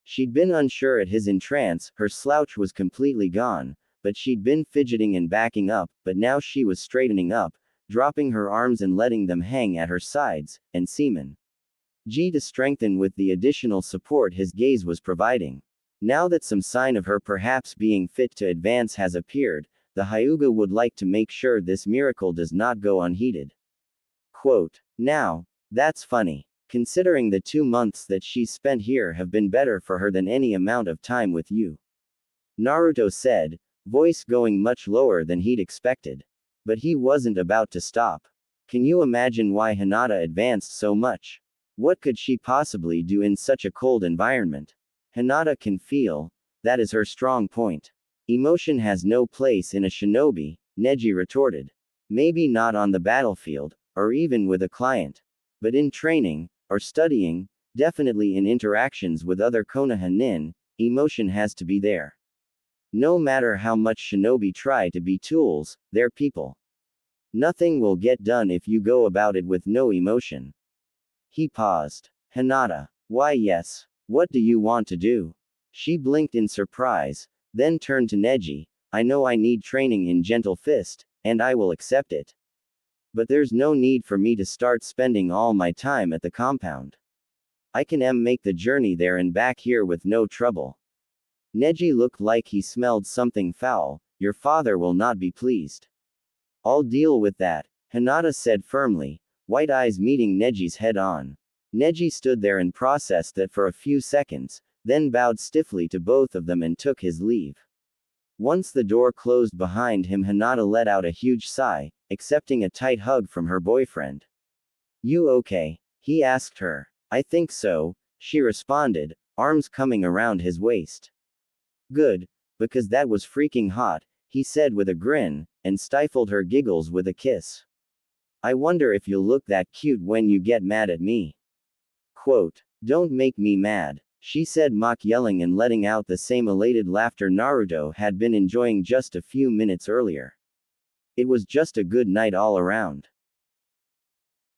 She'd been unsure at his entrance, her slouch was completely gone, but she'd been fidgeting and backing up, but now she was straightening up, dropping her arms and letting them hang at her sides, and semen. To strengthen with the additional support his gaze was providing. Now that some sign of her perhaps being fit to advance has appeared, the Hyuga would like to make sure this miracle does not go unheeded. Quote, now, that's funny. Considering the 2 months that she's spent here have been better for her than any amount of time with you. Naruto said, voice going much lower than he'd expected. But he wasn't about to stop. Can you imagine why Hinata advanced so much? What could she possibly do in such a cold environment? Hinata can feel. That is her strong point. Emotion has no place in a shinobi, Neji retorted. Maybe not on the battlefield, or even with a client. But in training, or studying, definitely in interactions with other Konoha nin, emotion has to be there. No matter how much shinobi try to be tools, they're people. Nothing will get done if you go about it with no emotion. He paused. Hinata. Why yes. What do you want to do? She blinked in surprise, then turned to Neji. I know I need training in gentle fist, and I will accept it. But there's no need for me to start spending all my time at the compound. I can make the journey there and back here with no trouble. Neji looked like he smelled something foul. Your father will not be pleased. I'll deal with that, Hinata said firmly, white eyes meeting Neji's head on. Neji stood there and processed that for a few seconds, then bowed stiffly to both of them and took his leave. Once the door closed behind him, Hinata let out a huge sigh, accepting a tight hug from her boyfriend. You okay? He asked her. I think so, she responded, arms coming around his waist. Good, because that was freaking hot, he said with a grin, and stifled her giggles with a kiss. I wonder if you'll look that cute when you get mad at me. Quote, don't make me mad, she said, mock yelling and letting out the same elated laughter Naruto had been enjoying just a few minutes earlier. It was just a good night all around.